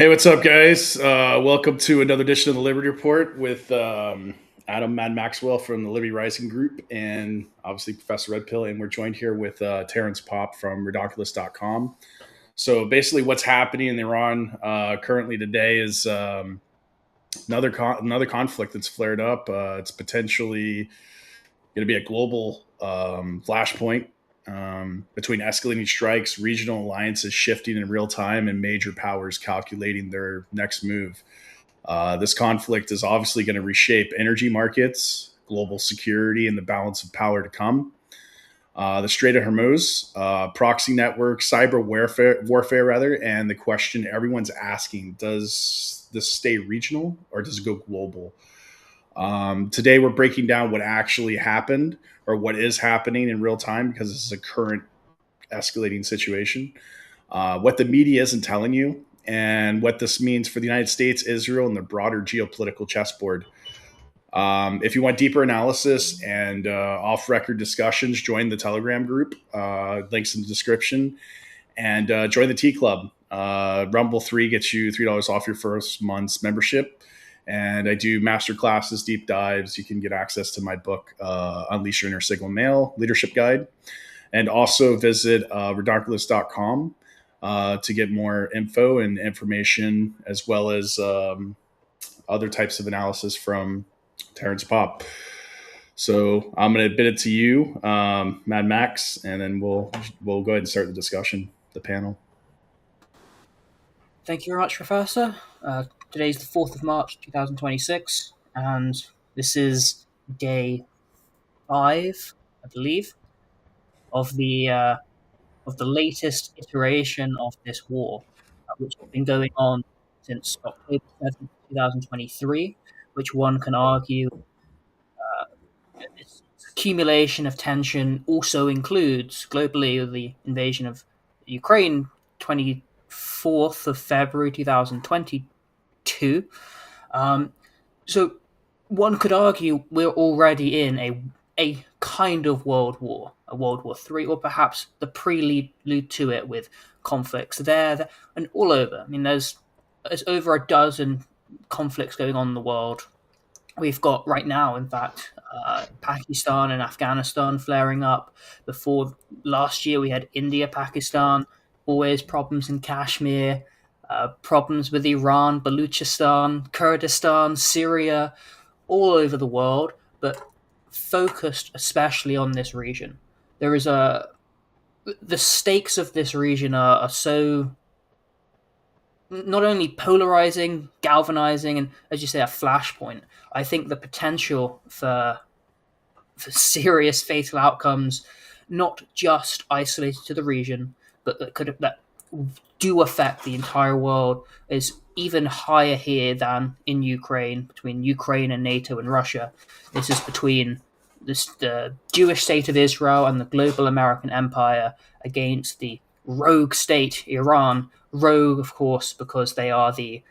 Hey, what's up, guys? Welcome to another edition of the Liberty Report with Adam and Maxwell from the Liberty Rising Group and obviously Professor Red Pill. And we're joined here with Terrence Popp from Redonkulous.com. So basically, what's happening in Iran currently today is another conflict that's flared up. It's potentially going to be a global flashpoint between escalating strikes, regional alliances shifting in real time, and major powers calculating their next move. This conflict is obviously going to reshape energy markets, global security, and the balance of power to come. The Strait of Hormuz, proxy networks, cyber warfare rather, and the question everyone's asking: does this stay regional or does it go global? Today, we're breaking down what actually happened or what is happening in real time because this is a current escalating situation. What the media isn't telling you, and what this means for the United States, Israel, and the broader geopolitical chessboard. If you want deeper analysis and off-record discussions, join the Telegram group. Links in the description, and join the T Club. Rumble 3 gets you $3 off your first month's membership. And I do master classes, deep dives. You can get access to my book, Unleash Your Inner Signal Male Leadership Guide. And also visit Redonkulous.com to get more info and information, as well as other types of analysis from Terrence Popp. So I'm going to bid it to you, Mad Max, and then we'll go ahead and start the discussion, the panel. Thank you very much, Professor. Today's the 4th of March, 2026, and this is day 5, I believe, of the latest iteration of this war, which has been going on since October 7th, 2023, which one can argue this accumulation of tension also includes globally the invasion of Ukraine 24th of February 2022. So one could argue we're already in a kind of world war, a World War III, or perhaps the prelude to it with conflicts there and all over. I mean, there's over a dozen conflicts going on in the world. We've got right now, in fact, Pakistan and Afghanistan flaring up. Before last year, we had India, Pakistan, always problems in Kashmir, problems with Iran, Baluchistan, Kurdistan, Syria, all over the world, but focused especially on this region. The stakes of this region are so not only polarizing, galvanizing, and, as you say, a flashpoint. I think the potential for serious fatal outcomes, not just isolated to the region, but that do affect the entire world, is even higher here than in Ukraine, between Ukraine and NATO and Russia. This is between the Jewish state of Israel and the global American empire against the rogue state, Iran. Rogue, of course, because they are the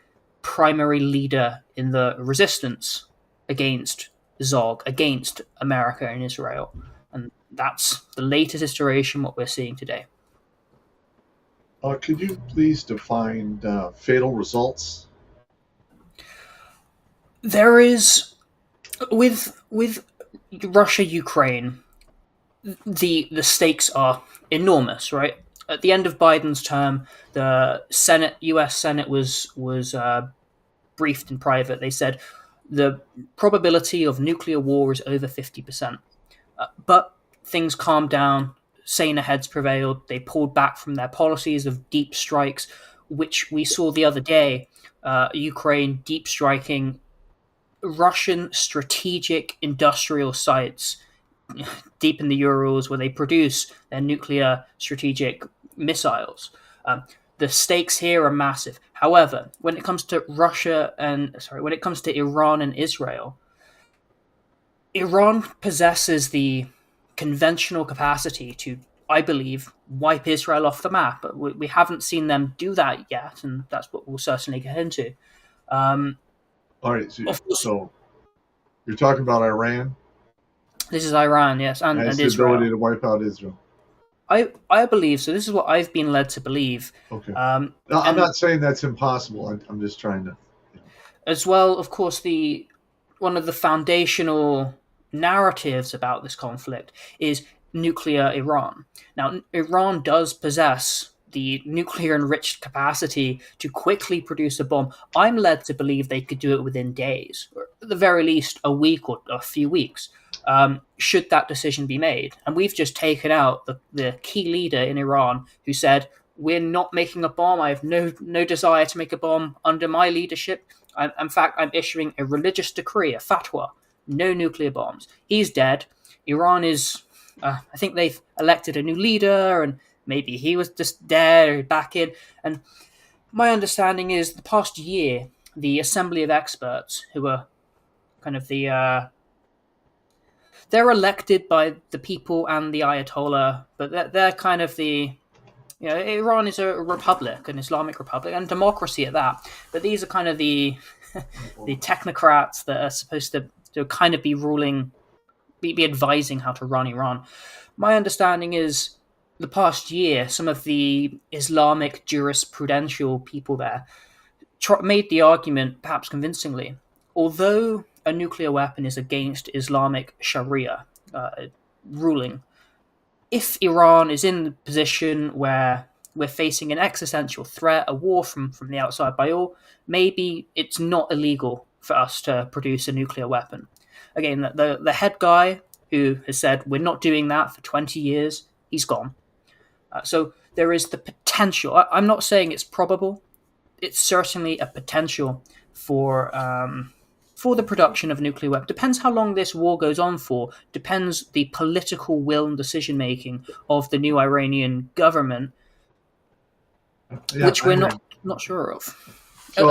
primary leader in the resistance against Zog, against America and Israel. And that's the latest iteration, what we're seeing today. Could you please define fatal results? There is, with Russia, Ukraine, the stakes are enormous, right? At the end of Biden's term, the U.S. Senate was briefed in private. They said the probability of nuclear war is over 50%. But things calmed down. Saner heads prevailed. They pulled back from their policies of deep strikes, which we saw the other day. Ukraine deep striking Russian strategic industrial sites deep in the Urals, where they produce their nuclear strategic missiles. The stakes here are massive. However, when it comes to when it comes to Iran and Israel, Iran possesses the conventional capacity to, I believe, wipe Israel off the map. But we haven't seen them do that yet, and that's what we'll certainly get into. All right, so you're talking about Iran? This is Iran, yes, and the Israel. Ability to wipe out Israel. I believe so. This is what I've been led to believe. Okay. No, I'm And not saying that's impossible. I'm just trying to. as well, of course, the one of the foundational narratives about this conflict is nuclear Iran. Now, Iran does possess the nuclear enriched capacity to quickly produce a bomb. I'm led to believe they could do it within days, or at the very least a week or a few weeks, should that decision be made. And we've just taken out the key leader in Iran who said, "We're not making a bomb. I have no desire to make a bomb under my leadership. In fact, I'm issuing a religious decree, a fatwa, no nuclear bombs." He's dead. Iran is, I think they've elected a new leader, and maybe he was just dead or back in. And my understanding is the past year, the Assembly of Experts, who are kind of they're elected by the people and the Ayatollah, but they're kind of Iran is a republic, an Islamic republic, and democracy at that. But these are kind of the technocrats that are supposed to kind of be ruling, be advising how to run Iran. My understanding is the past year, some of the Islamic jurisprudential people there made the argument, perhaps convincingly, although a nuclear weapon is against Islamic Sharia ruling, if Iran is in the position where we're facing an existential threat, a war from the outside by all, maybe it's not illegal for us to produce a nuclear weapon. Again, the head guy who has said we're not doing that for 20 years, he's gone. So there is the potential. I'm not saying it's probable. It's certainly a potential for the production of nuclear weapons. Depends how long this war goes on for. Depends the political will and decision making of the new Iranian government, which we're not sure of. So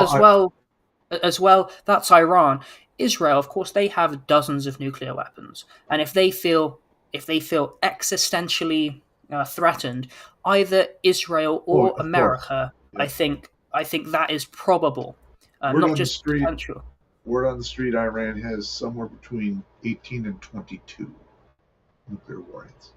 as well, that's Iran. Israel, of course, they have dozens of nuclear weapons, and if they feel existentially threatened, either Israel or America, yeah. I think that is probable, not just potential. Word on the street, Iran has somewhere between 18 and 22 nuclear warheads.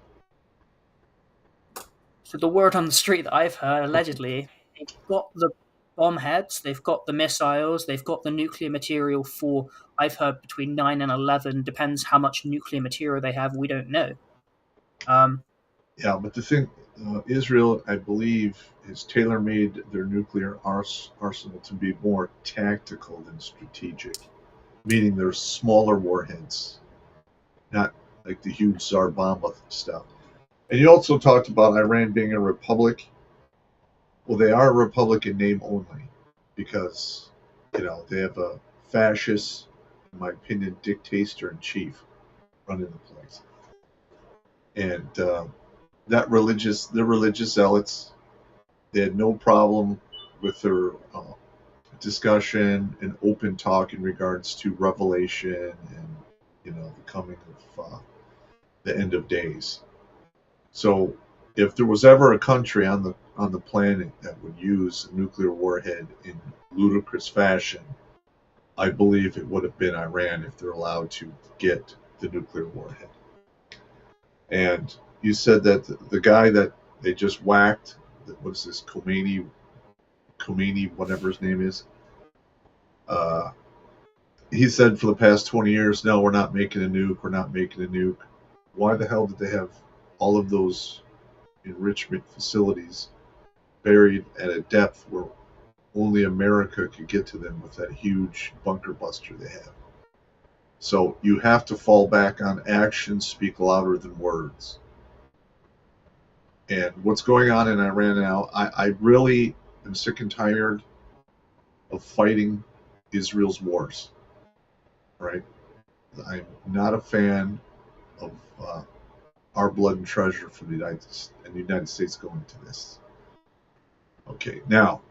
So the word on the street that I've heard, allegedly, they've got the bomb heads, they've got the missiles, they've got the nuclear material for, I've heard, between 9 and 11. Depends how much nuclear material they have, we don't know. Yeah, but the thing, Israel, I believe, has tailor-made their nuclear arsenal to be more tactical than strategic, meaning they're smaller warheads, not like the huge Tsar Bomba stuff. And you also talked about Iran being a republic. Well, they are a republic in name only because, they have a fascist, in my opinion, dictator-in-chief running the place. And they're religious zealots. They had no problem with their discussion and open talk in regards to revelation and, the coming of the end of days. So if there was ever a country on the planet that would use a nuclear warhead in ludicrous fashion, I believe it would have been Iran if they're allowed to get the nuclear warhead. And you said that the guy that they just whacked, what is this, Khomeini, whatever his name is, he said for the past 20 years, no, we're not making a nuke. Why the hell did they have all of those enrichment facilities buried at a depth where only America could get to them with that huge bunker buster they have? So you have to fall back on actions speak louder than words. And what's going on in Iran now, I really am sick and tired of fighting Israel's wars. Right? I'm not a fan of our blood and treasure for the United States going to this. Okay, now,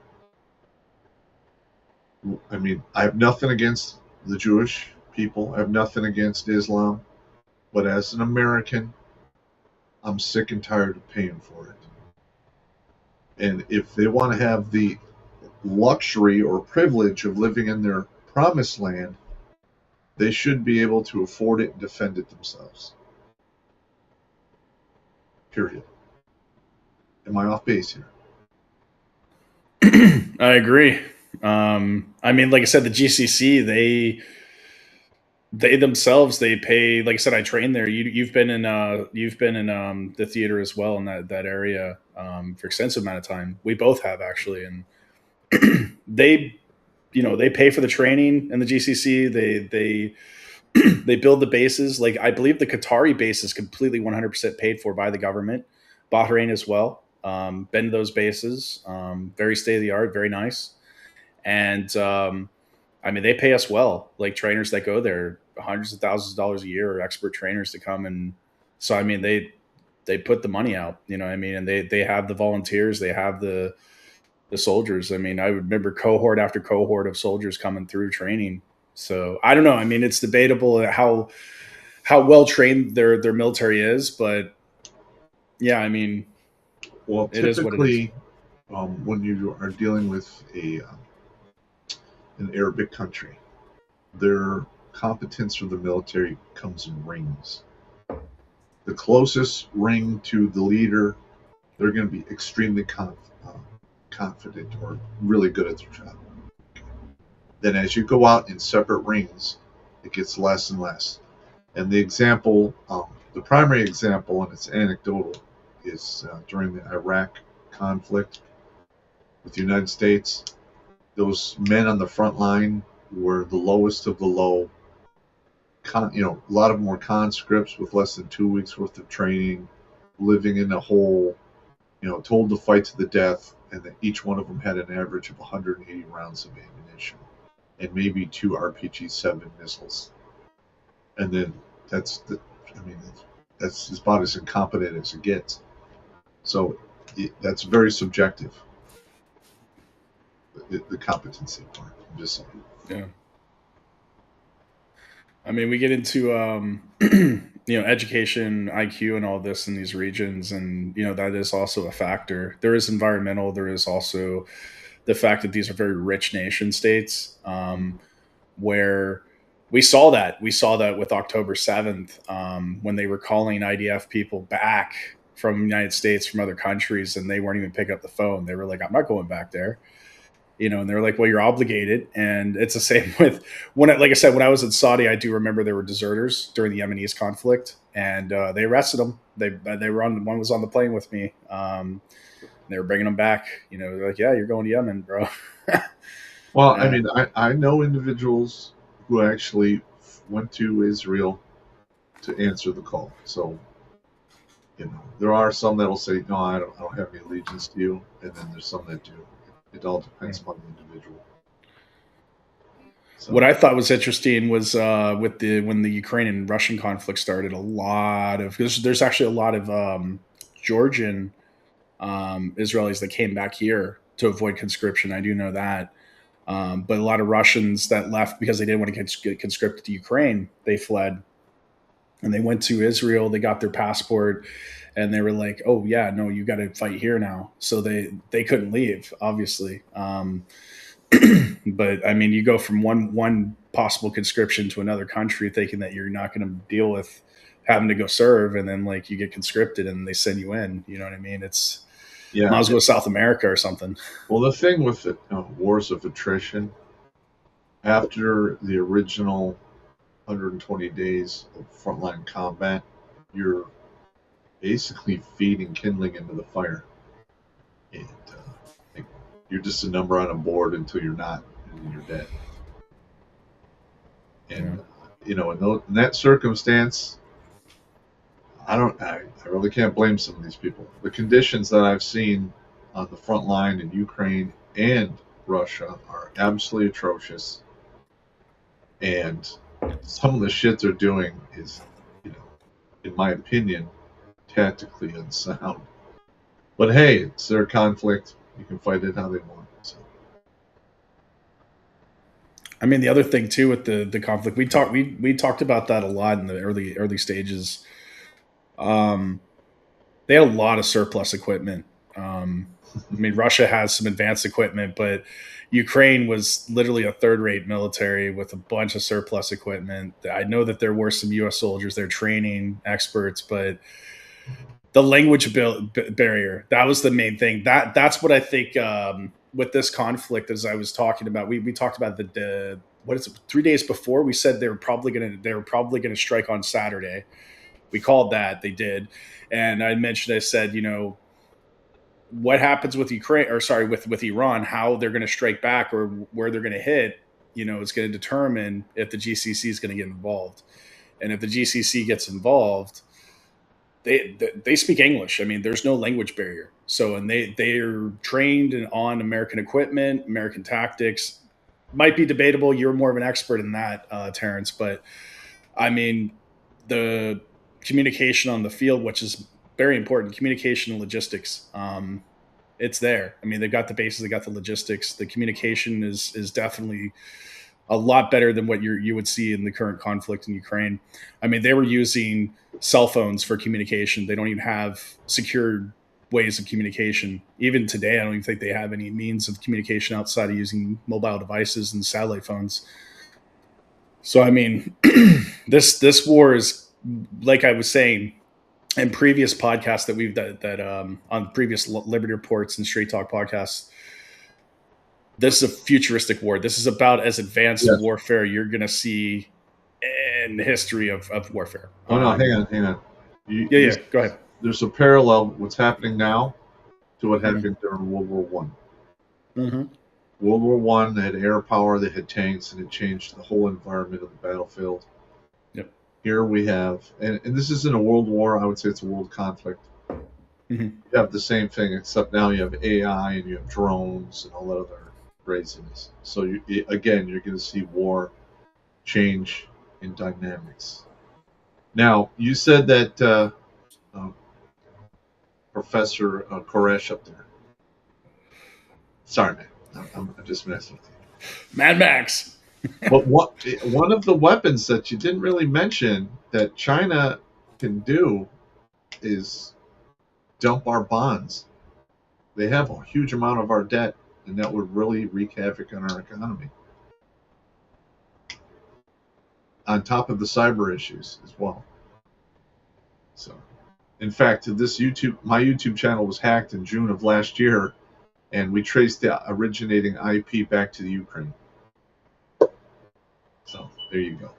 I mean, I have nothing against the Jewish people. I have nothing against Islam. But as an American, I'm sick and tired of paying for it. And if they want to have the luxury or privilege of living in their promised land, they should be able to afford it and defend it themselves. Period. Am I off base here? I agree. I mean, like I said, the GCC, they themselves, they pay. Like I said, I trained there. You've been in the theater as well in that area for extensive amount of time. We both have actually, and they they pay for the training in the GCC. They build the bases. Like I believe the Qatari base is completely 100% paid for by the government. Bahrain as well. Been to those bases. Very state of the art. Very nice. And I mean, they pay us well. Like trainers that go there, hundreds of thousands of dollars a year, or expert trainers to come. And so I mean, they put the money out. You know what I mean? And they have the volunteers. They have the soldiers. I mean, I remember cohort after cohort of soldiers coming through training. So I don't know. I mean, it's debatable how well trained their military is, but yeah, I mean, well, it is what it is. typically, when you are dealing with an Arabic country, their competence for the military comes in rings. The closest ring to the leader, they're going to be extremely confident or really good at their job. Then as you go out in separate rings, it gets less and less. And the example, the primary example, and it's anecdotal, is during the Iraq conflict with the United States. Those men on the front line were the lowest of the low. A lot of them were conscripts with less than 2 weeks worth of training, living in a hole, told to fight to the death, and that each one of them had an average of 180 rounds of ammunition and maybe 2 RPG-7 missiles. And then that's about as incompetent as it gets. So that's very subjective, the competency part. I'm just saying. Yeah. I mean, we get into education, IQ, and all this in these regions, and that is also a factor. There is environmental. There is also the fact that these are very rich nation states, where we saw that with October 7th, when they were calling IDF people back from the United States, from other countries, and they weren't even picking up the phone. They were like, "I'm not going back there." And they're like, well, you're obligated. And it's the same with like I said, when I was in Saudi, I do remember there were deserters during the Yemenis conflict, and they arrested them. They were one was on the plane with me. They were bringing them back. They're like, yeah, you're going to Yemen, bro. Well, I mean, I know individuals who actually went to Israel to answer the call. So, there are some that'll say, no, I don't have any allegiance to you. And then there's some that do. It all depends upon the individual. So. What I thought was interesting was when the Ukrainian and Russian conflict started, there's actually a lot of Georgian Israelis that came back here to avoid conscription. I do know that. But a lot of Russians that left because they didn't want to get conscripted to Ukraine, they fled. And they went to Israel, they got their passport, and they were like, oh, yeah, no, you got to fight here now. So they couldn't leave, obviously. But, I mean, you go from one possible conscription to another country thinking that you're not going to deal with having to go serve, and then, like, you get conscripted and they send you in. You know what I mean? Might as well go to South America or something. Well, the thing with the wars of attrition, after the original 120 days of frontline combat, you're basically feeding kindling into the fire, and you're just a number on a board until you're not, and then you're dead. And in that circumstance, I really can't blame some of these people. The conditions that I've seen on the front line in Ukraine and Russia are absolutely atrocious, and some of the shit they're doing is, in my opinion, tactically unsound. But hey, it's their conflict. You can fight it how they want. So. I mean, the other thing too with the conflict, we talked about that a lot in the early stages. They had a lot of surplus equipment. I mean, Russia has some advanced equipment, but Ukraine was literally a third-rate military with a bunch of surplus equipment. I know that there were some U.S. soldiers there training experts, but The language barrier. That was the main thing. That's what I think with this conflict, as I was talking about. We talked about the what is it? 3 days before, we said they were probably gonna strike on Saturday. We called that. They did, and I said, what happens with Ukraine, or sorry, with Iran, how they're going to strike back or where they're going to hit, is going to determine if the GCC is going to get involved. And if the GCC gets involved, they speak English. I mean, there's no language barrier. So, and they're trained on American equipment, American tactics. Might be debatable. You're more of an expert in that, Terrence. But I mean, the communication on the field, which is very important, communication and logistics. It's there. I mean, they've got the bases, they got the logistics. The communication is definitely a lot better than what you would see in the current conflict in Ukraine. I mean, they were using cell phones for communication. They don't even have secured ways of communication. Even today, I don't even think they have any means of communication outside of using mobile devices and satellite phones. So, I mean, this war is, like I was saying in previous podcasts that we've done, on previous Liberty Reports and Straight Talk podcasts, this is a futuristic war. This is about as advanced warfare you're going to see in the history of warfare. Oh, no, hang on. Go ahead. There's a parallel what's happening now to what happened during World War One. Mm-hmm. World War One, they had air power, they had tanks, and it changed the whole environment of the battlefield. Yep. Here we have, and this isn't a world war, I would say it's a world conflict. Mm-hmm. You have the same thing, except now you have AI and you have drones and all that other craziness. So again, you're going to see war change in dynamics. Now, you said that Professor Koresh up there. Sorry, man. I'm just messing with you. Mad Max. But one of the weapons that you didn't really mention that China can do is dump our bonds. They have a huge amount of our debt, and that would really wreak havoc on our economy. On top of the cyber issues as well. So, in fact, my YouTube channel was hacked in June of last year, and we traced the originating IP back to the Ukraine. So, there you go.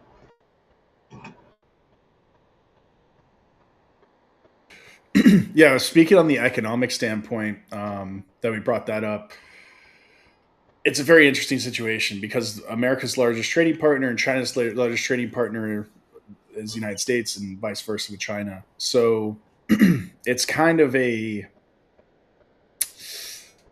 Yeah, speaking on the economic standpoint, that we brought that up, it's a very interesting situation because America's largest trading partner and China's largest trading partner is the United States, and vice versa with China. So it's kind of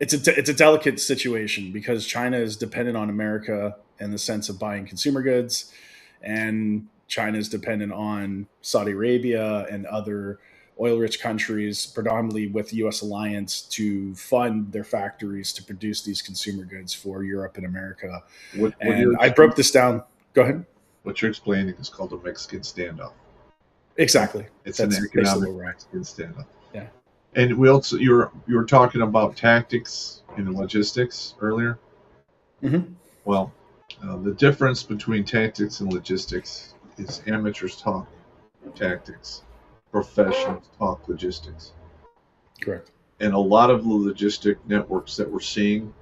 it's a delicate situation because China is dependent on America in the sense of buying consumer goods, and China is dependent on Saudi Arabia and other oil-rich countries, predominantly with the U.S. alliance, to fund their factories to produce these consumer goods for Europe and America. I broke this down. Go ahead. What you're explaining is called a Mexican standoff. Exactly. It's an economic Mexican standoff. Yeah. And we also you were talking about tactics and logistics earlier. Mm-hmm. Well, the difference between tactics and logistics is amateurs talk tactics, professionals talk logistics. Correct. And a lot of the logistic networks that we're seeing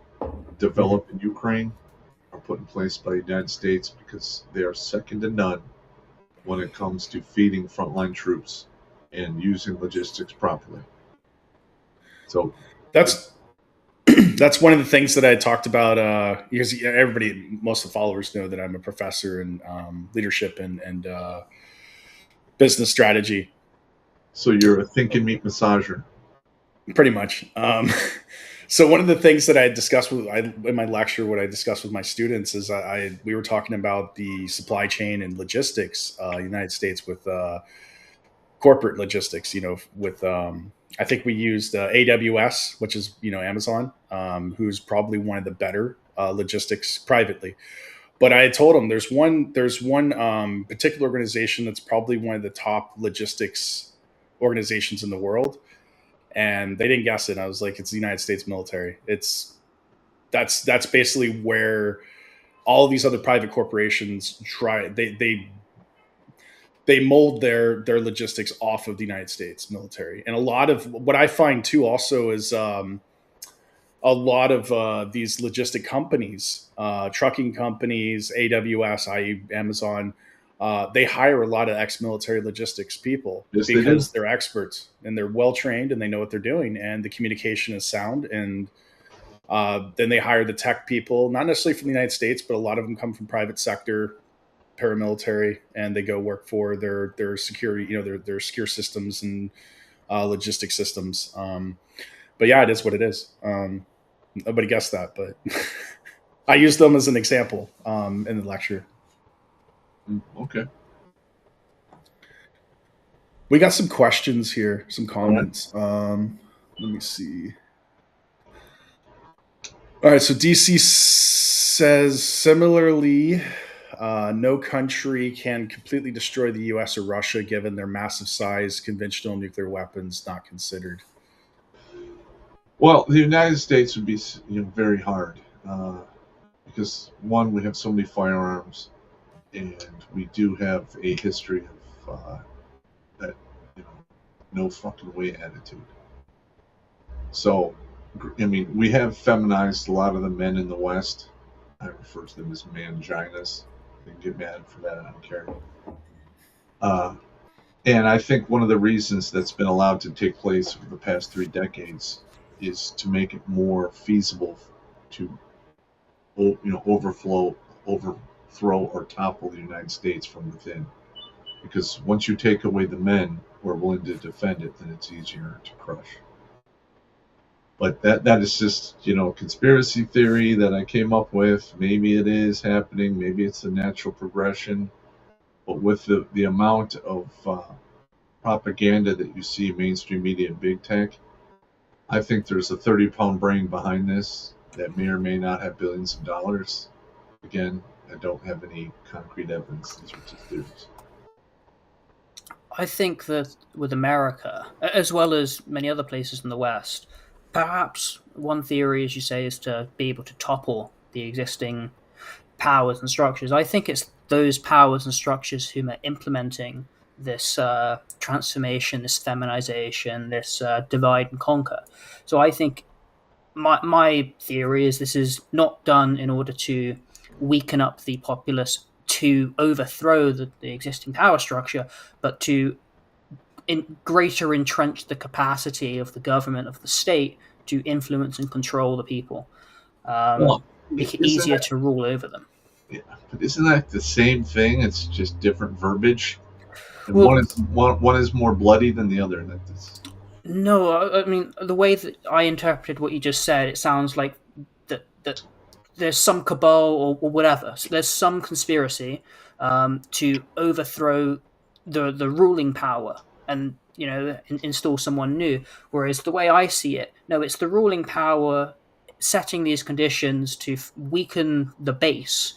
develop in Ukraine are put in place by the United States because they are second to none when it comes to feeding frontline troops and using logistics properly. So that's one of the things that I talked about because most of the followers know that I'm a professor in leadership and business strategy. So you're a think and meet massager. Pretty much. So one of the things that I discussed in my lecture, what I discussed with my students is we were talking about the supply chain and logistics, United States with corporate logistics, with I think we used AWS, which is, Amazon, who's probably one of the better logistics privately. But I told them there's one particular organization that's probably one of the top logistics organizations in the world. And they didn't guess it. I was like, it's the United States military. That's basically where all of these other private corporations try. they mold their logistics off of the United States military. And a lot of what I find too also is a lot of these logistic companies, trucking companies, AWS, i.e. Amazon, they hire a lot of ex-military logistics people because they're experts and they're well-trained and they know what they're doing and the communication is sound. And then they hire the tech people, not necessarily from the United States, but a lot of them come from private sector, paramilitary, and they go work for their security, their secure systems and logistic systems. But yeah, it is what it is. Nobody guessed that, but I used them as an example in the lecture. Okay. We got some questions here, some comments. Let me see. All right, so DC says, similarly, no country can completely destroy the U.S. or Russia given their massive size, conventional nuclear weapons not considered. Well, the United States would be very hard because, one, we have so many firearms, and we do have a history of that no fucking way attitude. So, I mean, we have feminized a lot of the men in the West. I refer to them as manginas. They get mad for that. I don't care. And I think one of the reasons that's been allowed to take place over the past 3 decades is to make it more feasible to, overthrow or topple the United States from within. Because once you take away the men who are willing to defend it, then it's easier to crush. But that is just, conspiracy theory that I came up with. Maybe it is happening. Maybe it's a natural progression. But with the amount of propaganda that you see in mainstream media and big tech, I think there's a 30-pound brain behind this that may or may not have billions of dollars. Again, I don't have any concrete evidence. These are just theories. I think that with America, as well as many other places in the West, perhaps one theory, as you say, is to be able to topple the existing powers and structures. I think it's those powers and structures who are implementing this transformation, this feminization, this divide and conquer. So I think my theory is this is not done in order to weaken up the populace to overthrow the existing power structure, but to greater entrench the capacity of the government, of the state, to influence and control the people. Make it easier to rule over them. Yeah, but isn't that the same thing? It's just different verbiage. And one is more bloody than the other. No, I mean, the way that I interpreted what you just said, it sounds like that there's some cabal or whatever. So there's some conspiracy to overthrow the ruling power and install someone new. Whereas the way I see it, no, it's the ruling power setting these conditions to weaken the base.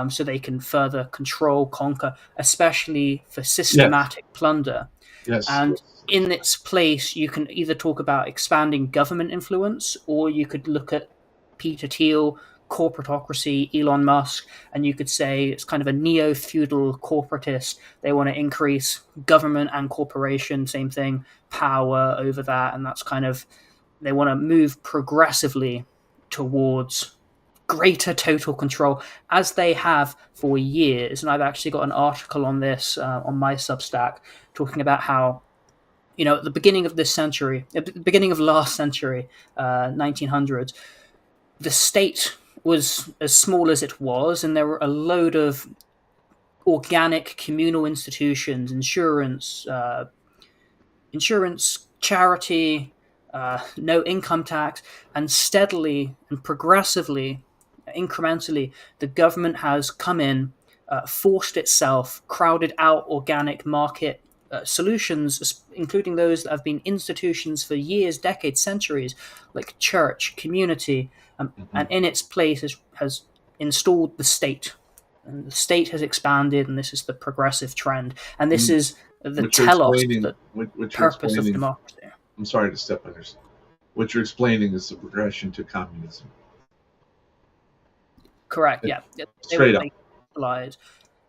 So they can further control, conquer, especially for systematic plunder. Yes. And in its place, you can either talk about expanding government influence, or you could look at Peter Thiel, corporatocracy, Elon Musk, and you could say it's kind of a neo-feudal corporatist. They want to increase government and corporation, same thing, power over that, and that's kind of, they want to move progressively towards greater total control, as they have for years. And I've actually got an article on this on my Substack, talking about how, at the beginning of this century, at the beginning of last century, 1900s, the state was as small as it was, and there were a load of organic communal institutions, insurance, charity, no income tax, and steadily and progressively, incrementally, the government has come in, forced itself, crowded out organic market solutions, including those that have been institutions for years, decades, centuries, like church, community, and in its place has installed the state. And the state has expanded, and this is the progressive trend. And this is the telos, the purpose of democracy. I'm sorry to step on this. What you're explaining is the progression to communism. Correct, yeah. Straight up.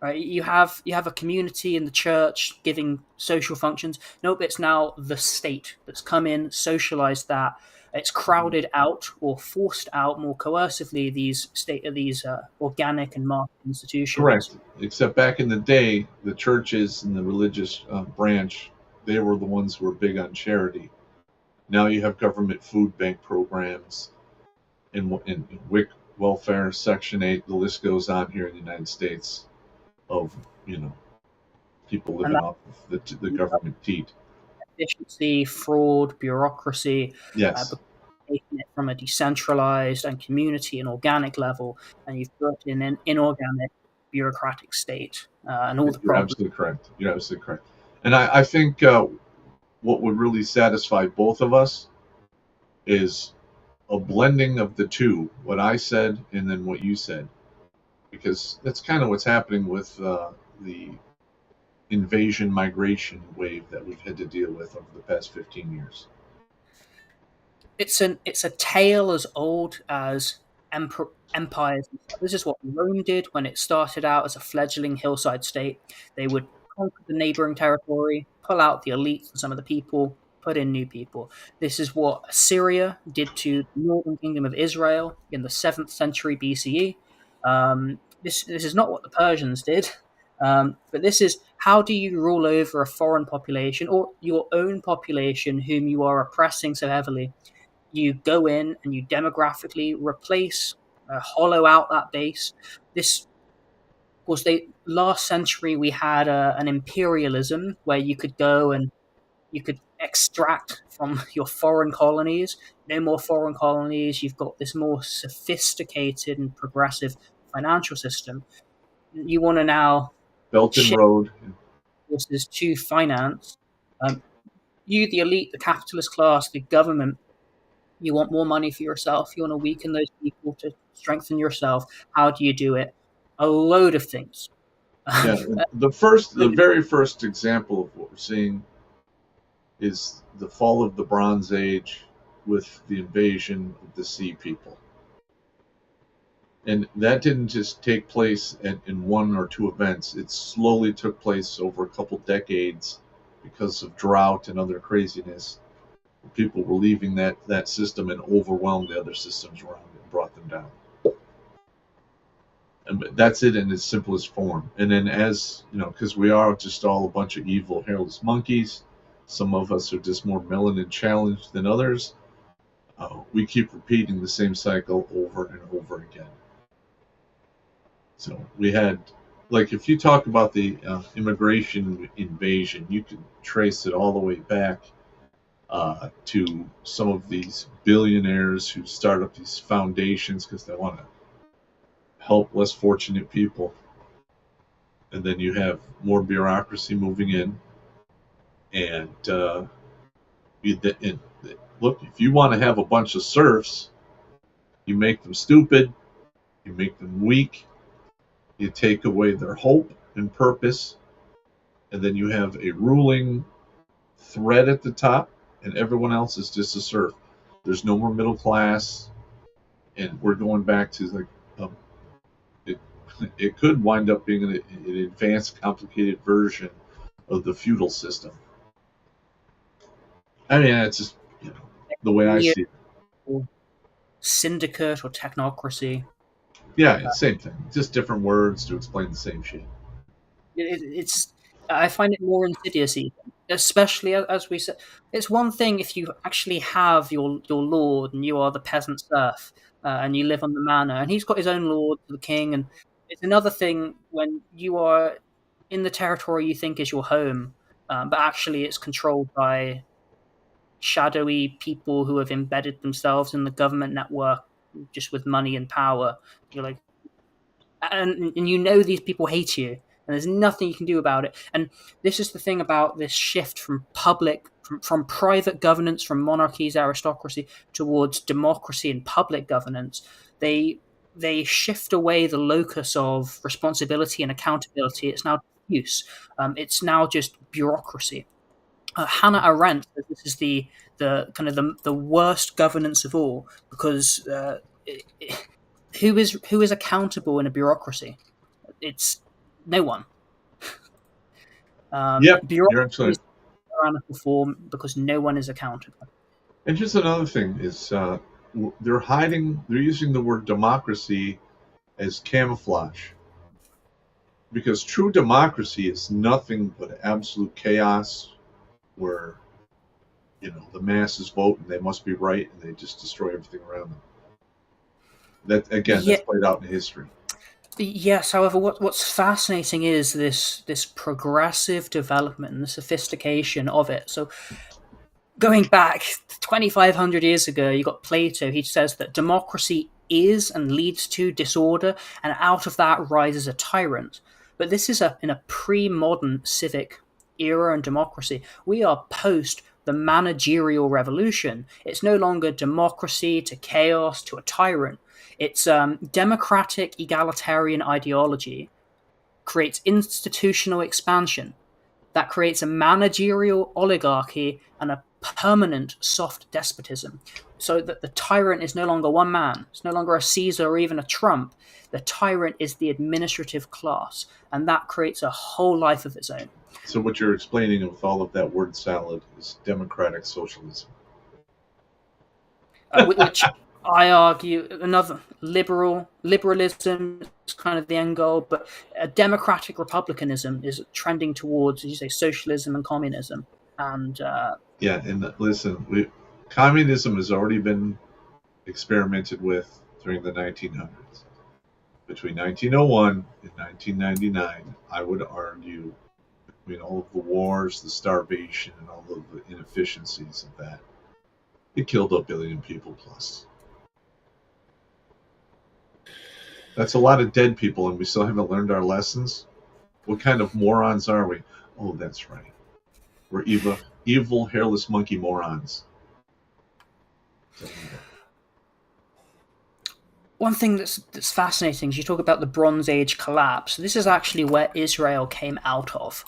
Right? You have a community in the church giving social functions. Nope, it's now the state that's come in, socialized that. It's crowded out or forced out more coercively these organic and market institutions. Correct. Except back in the day, the churches and the religious branch, they were the ones who were big on charity. Now you have government food bank programs in WIC welfare, Section 8, the list goes on here in the United States of, people And living off of the government teat. efficiency, fraud, bureaucracy, Yes. taking it from a decentralized and community and organic level, and you've put in an inorganic bureaucratic state, and all the You're problems. absolutely correct. You're absolutely correct. And I think what would really satisfy both of us is a blending of the two, what I said and then what you said, because that's kind of what's happening with the invasion migration wave that we've had to deal with over the past 15 years. It's a tale as old as empires. This is what Rome did when it started out as a fledgling hillside state. They would conquer the neighboring territory, pull out the elites and some of the people, put in new people. This is what Assyria did to the northern kingdom of Israel in the 7th century BCE. This is not what the Persians did. But this is, how do you rule over a foreign population or your own population whom you are oppressing so heavily? You go in and you demographically replace, hollow out that base. This was last century we had an imperialism where you could go and you could extract from your foreign colonies. No more foreign colonies. You've got this more sophisticated and progressive financial system. You want to now Belt and shift Road. forces to finance. You, the elite, the capitalist class, the government, you want more money for yourself. You want to weaken those people to strengthen yourself. How do you do it? A load of things. Yeah, the very first example of what we're seeing is the fall of the Bronze Age with the invasion of the Sea People. And that didn't just take place in one or two events. It slowly took place over a couple decades because of drought and other craziness. People were leaving that system and overwhelmed the other systems around it and brought them down. And that's it in its simplest form. And then as, because we are just all a bunch of evil, hairless monkeys, some of us are just more melanin challenged than others, we keep repeating the same cycle over and over again. So we had, like, if you talk about the immigration invasion, you can trace it all the way back to some of these billionaires who start up these foundations because they want to help less fortunate people. And then you have more bureaucracy moving in. And look, if you want to have a bunch of serfs, you make them stupid, you make them weak, you take away their hope and purpose, and then you have a ruling thread at the top, and everyone else is just a serf. There's no more middle class, and we're going back to it could wind up being an advanced, complicated version of the feudal system. I mean, it's just the way I see it. Syndicate or technocracy. Yeah, same thing. Just different words to explain the same shit. I find it more insidious, even, especially as we said. It's one thing if you actually have your lord and you are the peasant serf and you live on the manor and he's got his own lord, the king, and it's another thing when you are in the territory you think is your home, but actually it's controlled by shadowy people who have embedded themselves in the government network just with money and power. You're like, and these people hate you, and there's nothing you can do about it. And this is the thing about this shift from from private governance, from monarchies, aristocracy, towards democracy and public governance. They shift away the locus of responsibility and accountability. It's now diffuse. It's now just bureaucracy. Hannah Arendt says this is the kind of the worst governance of all, because who is accountable in a bureaucracy? It's No one. Yep, you're Bureaucracy actually. is tyrannical form because no one is accountable. And just another thing is they're hiding. They're using the word democracy as camouflage, because true democracy is nothing but absolute chaos, where the masses vote and they must be right and they just destroy everything around them. That again, Yeah. that's played out in history. Yes, however, what's fascinating is this progressive development and the sophistication of it. So, going back 2,500 years ago, you got Plato. He says that democracy is and leads to disorder, and out of that rises a tyrant. But this is in a pre-modern civic era and democracy. We are post the managerial revolution. It's no longer democracy to chaos to a tyrant. It's democratic egalitarian ideology creates institutional expansion that creates a managerial oligarchy and a permanent soft despotism, so that the tyrant is no longer one man. It's no longer a Caesar or even a Trump. The tyrant is the administrative class, and that creates a whole life of its own. So what you're explaining with all of that word salad is democratic socialism. Which I argue another liberalism is kind of the end goal, but a democratic republicanism is trending towards, as you say, socialism and communism. And yeah, and listen, communism has already been experimented with during the 1900s. Between 1901 and 1999, I would argue, between all of the wars, the starvation, and all of the inefficiencies of that, it killed 1 billion people plus. That's a lot of dead people, and we still haven't learned our lessons. What kind of morons are we? Oh, that's right. We're evil hairless monkey morons. One thing that's fascinating is you talk about the Bronze Age collapse. This is actually where Israel came out of.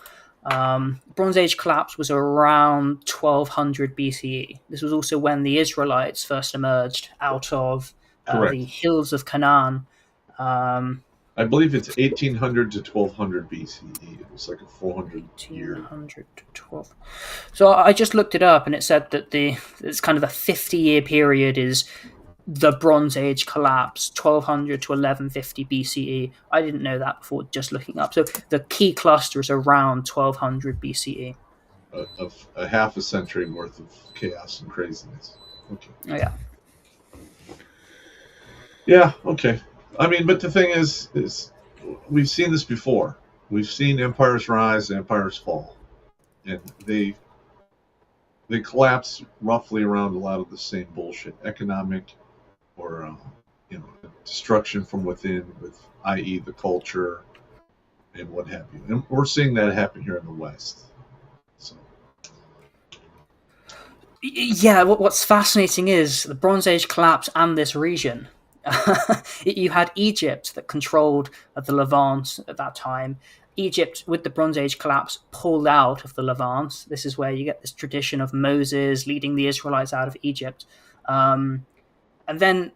Bronze Age collapse was around 1200 BCE. This was also when the Israelites first emerged out of the hills of Canaan. I believe it's 1800 to 1200 BCE. It was like a 400 year. 1800 to 12. So I just looked it up, and it said that it's kind of a 50-year period is the Bronze Age collapse, 1200 to 1150 BCE. I didn't know that before just looking up. So the key cluster is around 1200 BCE. Of a half a century worth of chaos and craziness. Okay. Oh, yeah. Yeah, okay. I mean, but the thing is we've seen this before. We've seen empires rise, empires fall. And they collapse roughly around a lot of the same bullshit. Economic or destruction from within, with i.e. the culture and what have you. And we're seeing that happen here in the West. So yeah, what's fascinating is the Bronze Age collapse and this region. You had Egypt that controlled the Levant at that time. Egypt, with the Bronze Age collapse, pulled out of the Levant. This is where you get this tradition of Moses leading the Israelites out of Egypt. And then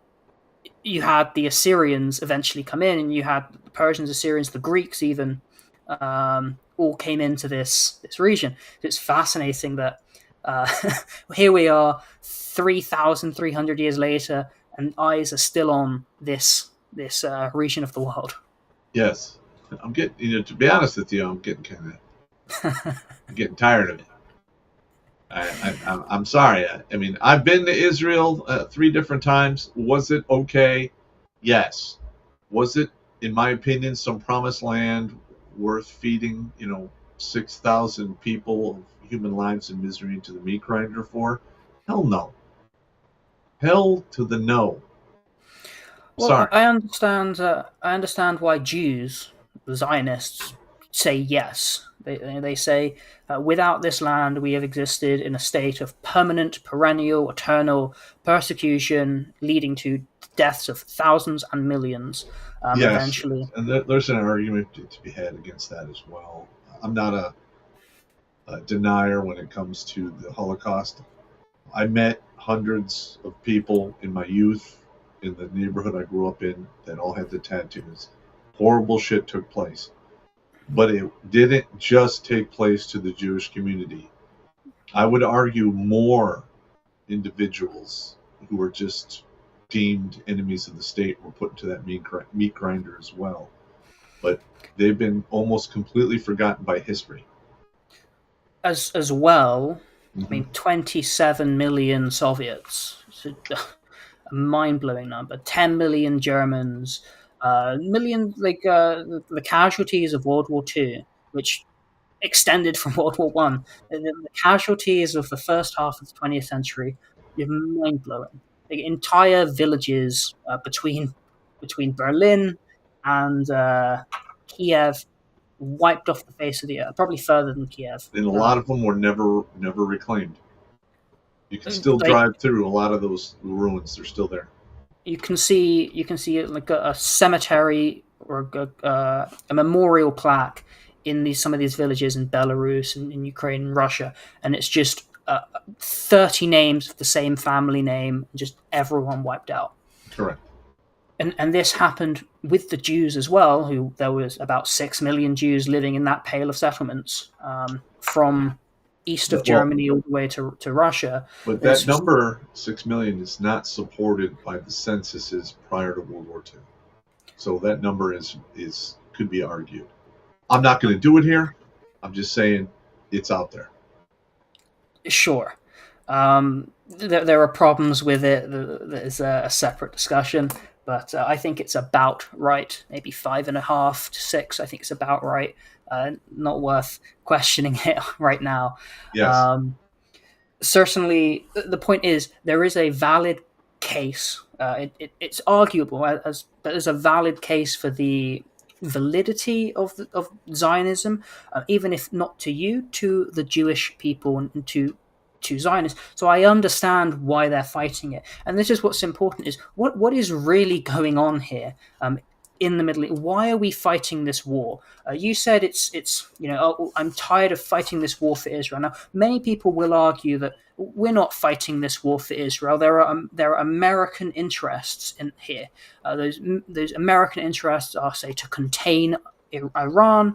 you had the Assyrians eventually come in, and you had the Persians, Assyrians, the Greeks even, all came into this region. So it's fascinating that here we are 3,300 years later, and eyes are still on this region of the world. Yes. I'm getting, to be honest with you, I'm getting I'm getting tired of it. I'm sorry. I mean, I've been to Israel 3 different times. Was it okay? Yes. Was it, in my opinion, some promised land worth feeding, 6,000 people of human lives and misery into the meat grinder for? Hell no. Hell to the no. Well, sorry. I understand why Jews, the Zionists, say yes. They say, without this land, we have existed in a state of permanent, perennial, eternal persecution, leading to deaths of thousands and millions. Yes, eventually. And there's an argument to be had against that as well. I'm not a denier when it comes to the Holocaust. I met hundreds of people in my youth in the neighborhood I grew up in that all had the tattoos. Horrible shit took place. but it didn't just take place to the Jewish community. I would argue more individuals who were just deemed enemies of the state were put into that meat grinder as well. But they've been almost completely forgotten by history. As well, I mean, 27 million Soviets. It's a mind-blowing number. 10 million Germans. The casualties of World War II, which extended from World War One. The casualties of the first half of the 20th century is mind-blowing. Like, entire villages between Berlin and Kiev wiped off the face of the earth, probably further than Kiev. And a lot of them were never reclaimed. You can still drive through a lot of those ruins. They're still there. You can see like a cemetery or a memorial plaque in some of these villages in Belarus and in Ukraine and Russia, and it's just 30 names of the same family name, just everyone wiped out. Correct. And this happened with the Jews as well, who there was about 6 million Jews living in that pale of settlements from east of Germany all the way to Russia. But that number, 6 million, is not supported by the censuses prior to World War II. So that number could be argued. I'm not going to do it here. I'm just saying it's out there. Sure. There are problems with it. There's a separate discussion, but I think it's about right. Maybe 5.5 to 6. I think it's about right. Not worth questioning it right now. Yes. Certainly, the point is there is a valid case. It's arguable, but there's a valid case for the validity of Zionism, even if not to you, to the Jewish people and to Zionists. So I understand why they're fighting it, and this is what's important: is what is really going on here in the Middle East. Why are we fighting this war? You said it's I'm tired of fighting this war for Israel. Now, many people will argue that we're not fighting this war for Israel. There are American interests in here. Those American interests are, say, to contain Iran,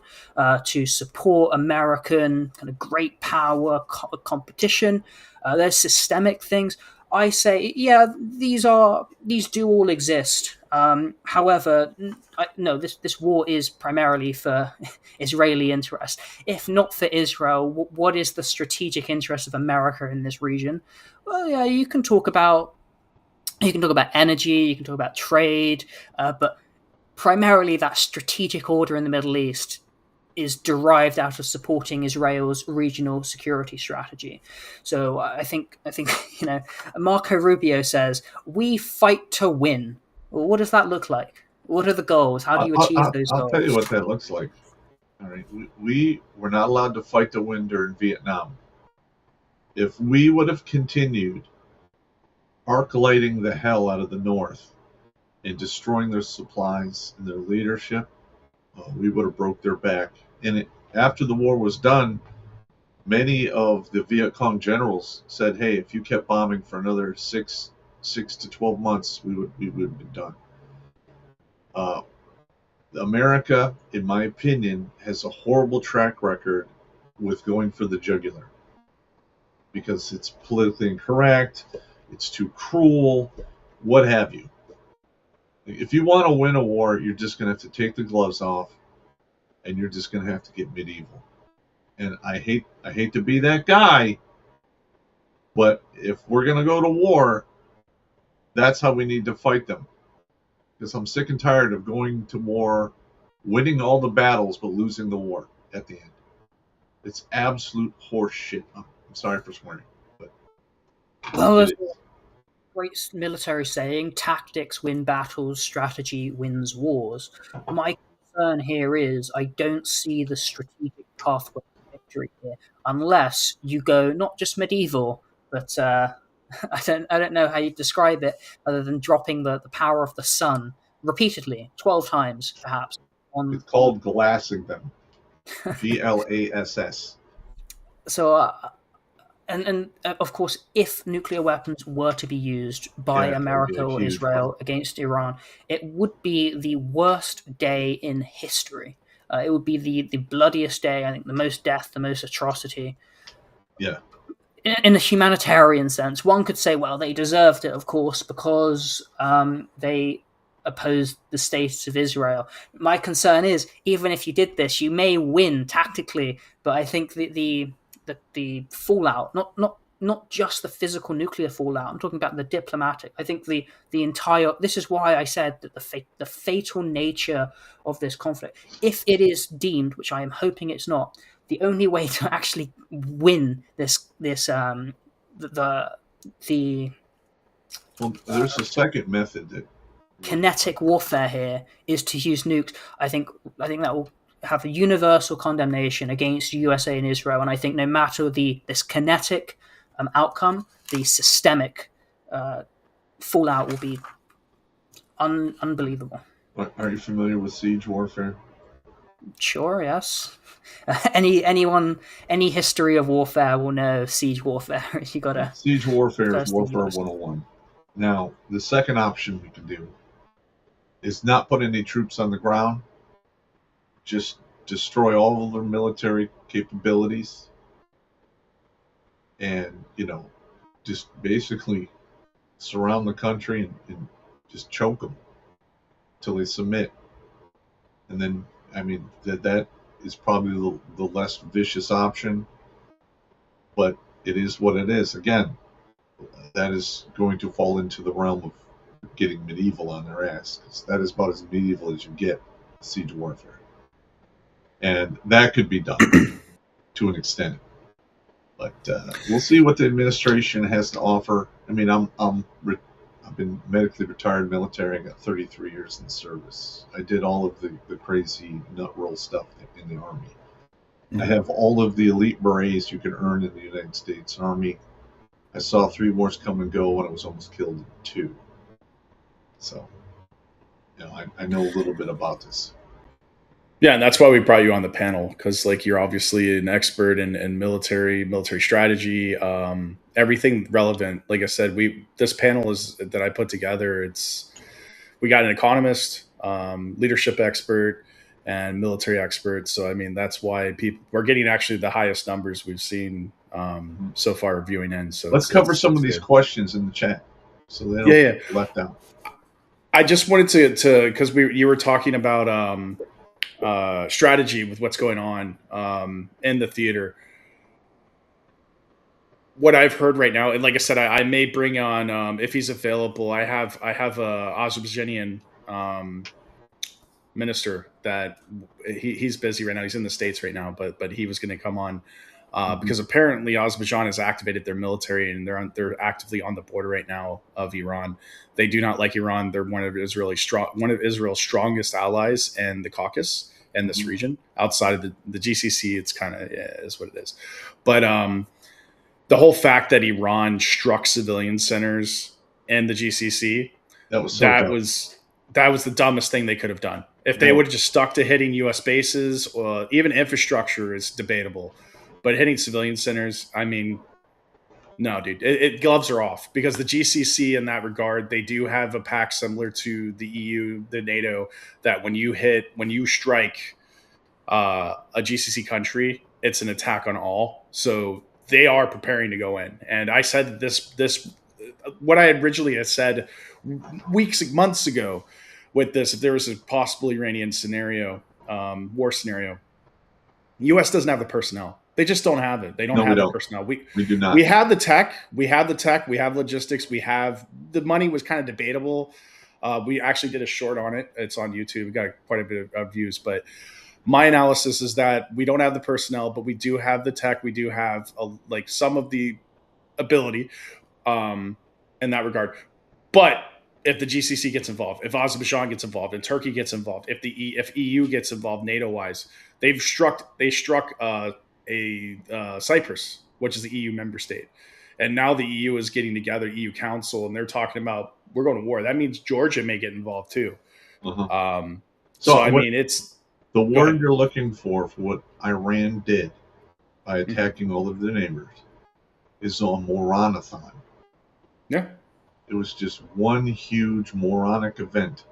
to support American kind of great power competition. There's systemic things. I say, yeah, these do all exist. However, no, this war is primarily for Israeli interest. If not for Israel, what is the strategic interest of America in this region? Well, yeah, you can talk about energy, you can talk about trade, but primarily that strategic order in the Middle East is derived out of supporting Israel's regional security strategy. So I think Marco Rubio says we fight to win. Well, what does that look like? What are the goals? How do you achieve those goals? I'll tell you what that looks like. All right, we were not allowed to fight to win during Vietnam. If we would have continued arc-lighting the hell out of the North and destroying their supplies and their leadership, we would have broke their back. And after the war was done, many of the Viet Cong generals said, "Hey, if you kept bombing for another 6 to 12 months, we would have been done." America, in my opinion, has a horrible track record with going for the jugular because it's politically incorrect, it's too cruel, what have you. If you want to win a war, you're just going to have to take the gloves off, and you're just going to have to get medieval. And I hate to be that guy, but if we're going to go to war, that's how we need to fight them. Because I'm sick and tired of going to war, winning all the battles, but losing the war at the end. It's absolute horse shit. I'm sorry for swearing, but there's a great military saying: tactics win battles, strategy wins wars. My concern here is I don't see the strategic pathway to victory here unless you go not just medieval, but I don't know how you describe it other than dropping the power of the sun repeatedly, 12 times perhaps. It's called glassing them. GLASS. So, and of course, if nuclear weapons were to be used by America or Israel against Iran, it would be the worst day in history. It would be the bloodiest day. I think the most death, the most atrocity. Yeah. In a humanitarian sense, one could say, well, they deserved it, of course, because they opposed the state of Israel. My concern is, even if you did this, you may win tactically, but I think the fallout, not just the physical nuclear fallout. I'm talking about the diplomatic. I think the entire. This is why I said that the fatal nature of this conflict, if it is deemed, which I am hoping it's not, the only way to actually win this Well, there's a second method that kinetic warfare here is to use nukes. I think that will have a universal condemnation against USA and Israel, and I think no matter this kinetic outcome, the systemic fallout will be unbelievable. Are you familiar with siege warfare? Sure, yes. Any history of warfare will know siege warfare. You gotta. Siege warfare is warfare 101. Now, the second option we can do is not put any troops on the ground, just destroy all of their military capabilities, and just basically surround the country and just choke them till they submit. And then, I mean, that is probably the less vicious option, but it is what it is. Again, that is going to fall into the realm of getting medieval on their ass, because that is about as medieval as you get, siege warfare. And that could be done to an extent. But we'll see what the administration has to offer. I mean, I've been medically retired military. I got 33 years in service. I did all of the crazy nut roll stuff in the Army. Mm-hmm. I have all of the elite berets you can earn in the United States Army. I saw 3 wars come and go, and I was almost killed in 2. So, I know a little bit about this. Yeah, and that's why we brought you on the panel, because you're obviously an expert in military strategy, everything relevant. Like I said, this panel is that I put together. We got an economist, leadership expert, and military expert. So I mean, that's why we're getting actually the highest numbers we've seen so far viewing in. So let's cover some of these questions in the chat, so they don't get left out. I just wanted to because you were talking about strategy with what's going on in the theater. What I've heard right now, and like I said, I may bring on if he's available. I have a Azerbaijani minister that he's busy right now. He's in the States right now, but he was going to come on because apparently Azerbaijan has activated their military and they're actively on the border right now of Iran. They do not like Iran. They're one of Israel's strongest allies in the Caucasus and this region. Outside of the GCC, it's kind of is what it is. But the whole fact that Iran struck civilian centers in the GCC, that was the dumbest thing they could have done. If they would have just stuck to hitting U.S. bases, or even infrastructure is debatable, but hitting civilian centers, I mean, no, dude, gloves are off, because the GCC in that regard, they do have a pact similar to the EU, the NATO, that when you strike a GCC country, it's an attack on all. So they are preparing to go in. And I said this, what I originally had said months ago with this, if there was a possible Iranian scenario, war scenario, the U.S. doesn't have the personnel. They just don't have it. They don't have the personnel. We do not. We have the tech. We have logistics. We have the money. Was kind of debatable. We actually did a short on it. It's on YouTube. We got quite a bit of views. But my analysis is that we don't have the personnel, but we do have the tech. We do have some of the ability in that regard. But if the GCC gets involved, if Azerbaijan gets involved, and Turkey gets involved, if EU gets involved NATO-wise, they struck Cyprus, which is the EU member state. And now the EU is getting together, EU Council, and they're talking about, we're going to war. That means Georgia may get involved too. So I mean, it's... The word you're looking for what Iran did by attacking all of their neighbors is a moranathon. Yeah. It was just one huge moronic event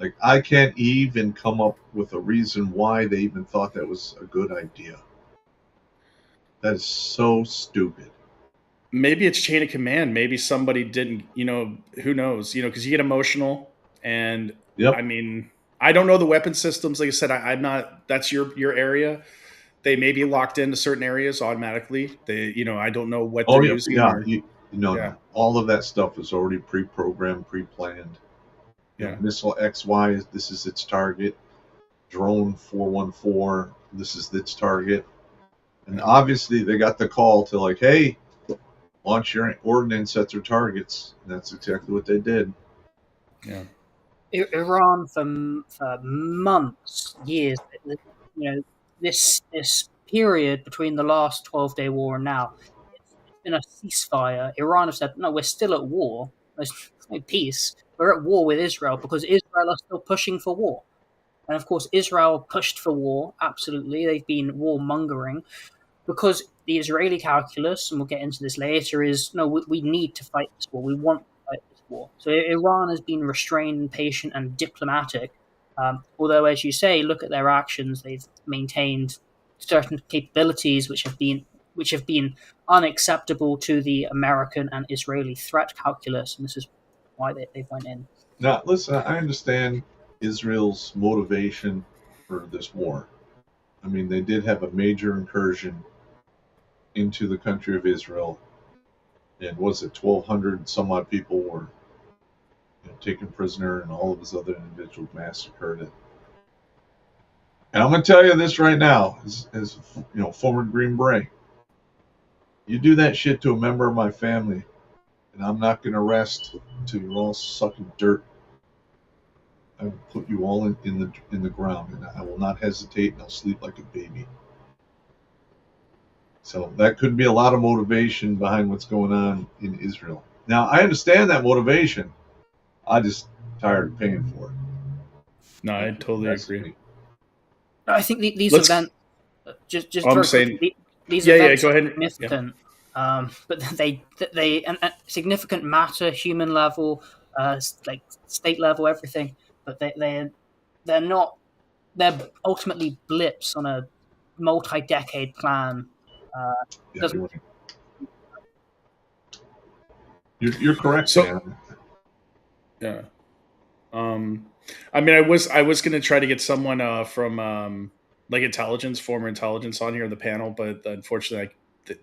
Like, I can't even come up with a reason why they even thought that was a good idea. That is so stupid. Maybe it's chain of command. Maybe somebody didn't, who knows, because you get emotional. And Yep. I mean, I don't know the weapon systems. Like I said, I'm not, that's your area. They may be locked into certain areas automatically. I don't know what they're using. No. All of that stuff is already pre-programmed, pre-planned. Missile XY, this is its target. Drone 414, this is its target. And obviously they got the call to like, hey, launch your ordnance at their targets. And that's exactly what they did. Yeah. Iran for months, years, this period between the last 12-day war and now, it's been a ceasefire. Iran have said, no, we're still at war. There's no peace. We're at war with Israel because Israel are still pushing for war. And of course, Israel pushed for war, absolutely. They've been warmongering because the Israeli calculus, and we'll get into this later, is no, we need to fight this war. We want to fight this war. So Iran has been restrained, patient, and diplomatic. Although, as you say, look at their actions. They've maintained certain capabilities which have been unacceptable to the American and Israeli threat calculus, and this is why they went in. Now, listen, I understand Israel's motivation for this war. I mean, they did have a major incursion into the country of Israel, and was it 1,200 some odd people were taken prisoner, and all of his other individuals massacred. And I'm going to tell you this right now, as former Green Beret, you do that shit to a member of my family, and I'm not going to rest until you're all sucking dirt. I will put you all in the ground, and I will not hesitate, and I'll sleep like a baby. So that could be a lot of motivation behind what's going on in Israel. Now, I understand that motivation. I'm just tired of paying for it. No, I totally agree. I think these events, just I'm saying, these events go ahead. Are significant, but they and significant matter, human level, like state level, everything. But they're not. They're ultimately blips on a multi-decade plan. You're right. You're correct, man. Yeah. I mean, I was going to try to get someone from like former intelligence on here in the panel, but unfortunately,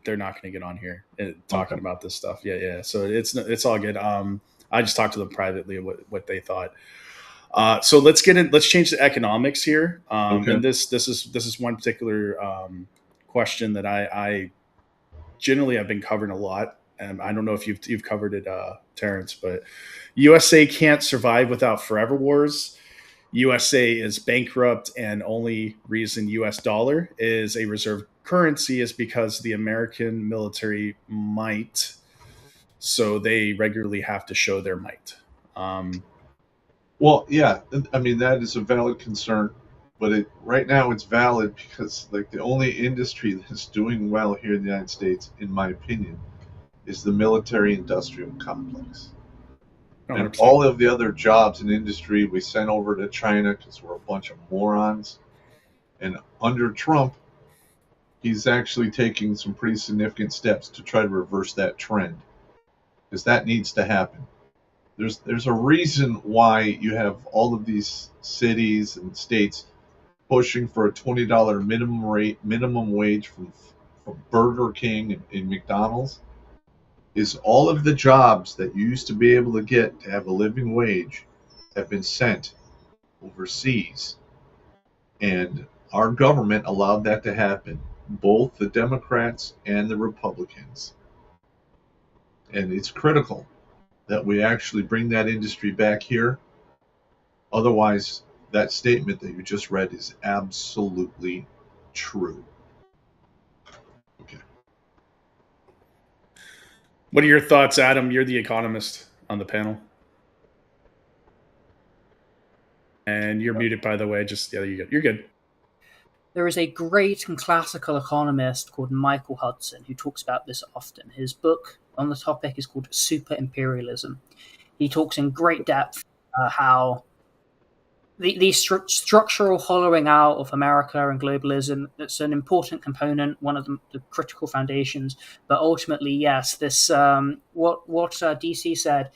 they're not going to get on here talking about this stuff. Yeah. So it's all good. I just talked to them privately what they thought. So let's change the economics here. And this is one particular question that I generally have been covering a lot. And I don't know if you've covered it, Terrence, but USA can't survive without forever wars. USA is bankrupt, and only reason US dollar is a reserve currency is because the American military might. So they regularly have to show their might. Well, yeah, I mean, that is a valid concern, but right now it's valid because like the only industry that's doing well here in the United States, in my opinion, is the military-industrial complex. 100%. And all of the other jobs in industry we sent over to China because we're a bunch of morons. And under Trump, he's actually taking some pretty significant steps to try to reverse that trend, because that needs to happen. There's a reason why you have all of these cities and states pushing for a $20 minimum wage from Burger King and McDonald's. Is all of the jobs that you used to be able to get to have a living wage have been sent overseas. And our government allowed that to happen, both the Democrats and the Republicans. And it's critical that we actually bring that industry back here. Otherwise, that statement that you just read is absolutely true. Okay. What are your thoughts, Adam? You're the economist on the panel. And you're muted, by the way. You're good. There is a great and classical economist called Michael Hudson who talks about this often. His book on the topic is called Super Imperialism. He talks in great depth how the structural hollowing out of America and globalism, that's an important component, one of the critical foundations. But ultimately, yes, this what DC said.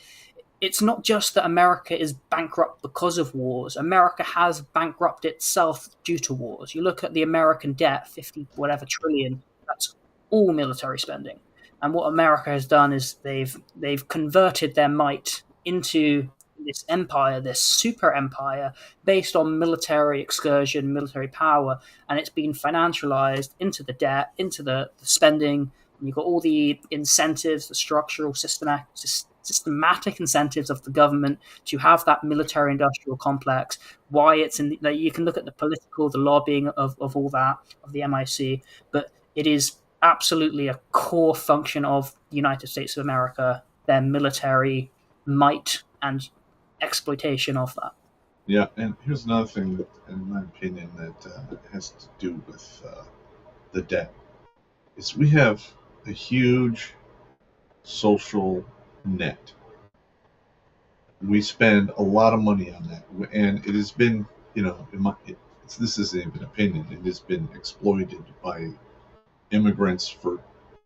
It's not just that America is bankrupt because of wars. America has bankrupted itself due to wars. You look at the American debt, 50 whatever trillion. That's all military spending. And what America has done is they've converted their might into this empire, this super empire, based on military excursion, military power, and it's been financialized into the debt, into the spending. And you've got all the incentives, the structural, systematic incentives of the government to have that military-industrial complex. Why it's in you can look at the political, the lobbying of all that, of the MIC, but it is absolutely a core function of the United States of America, their military might and exploitation of that. Yeah, and here's another thing that, in my opinion, that has to do with the debt. Is we have a huge social net. We spend a lot of money on that, and it has been, this isn't even opinion. It has been exploited by immigrants to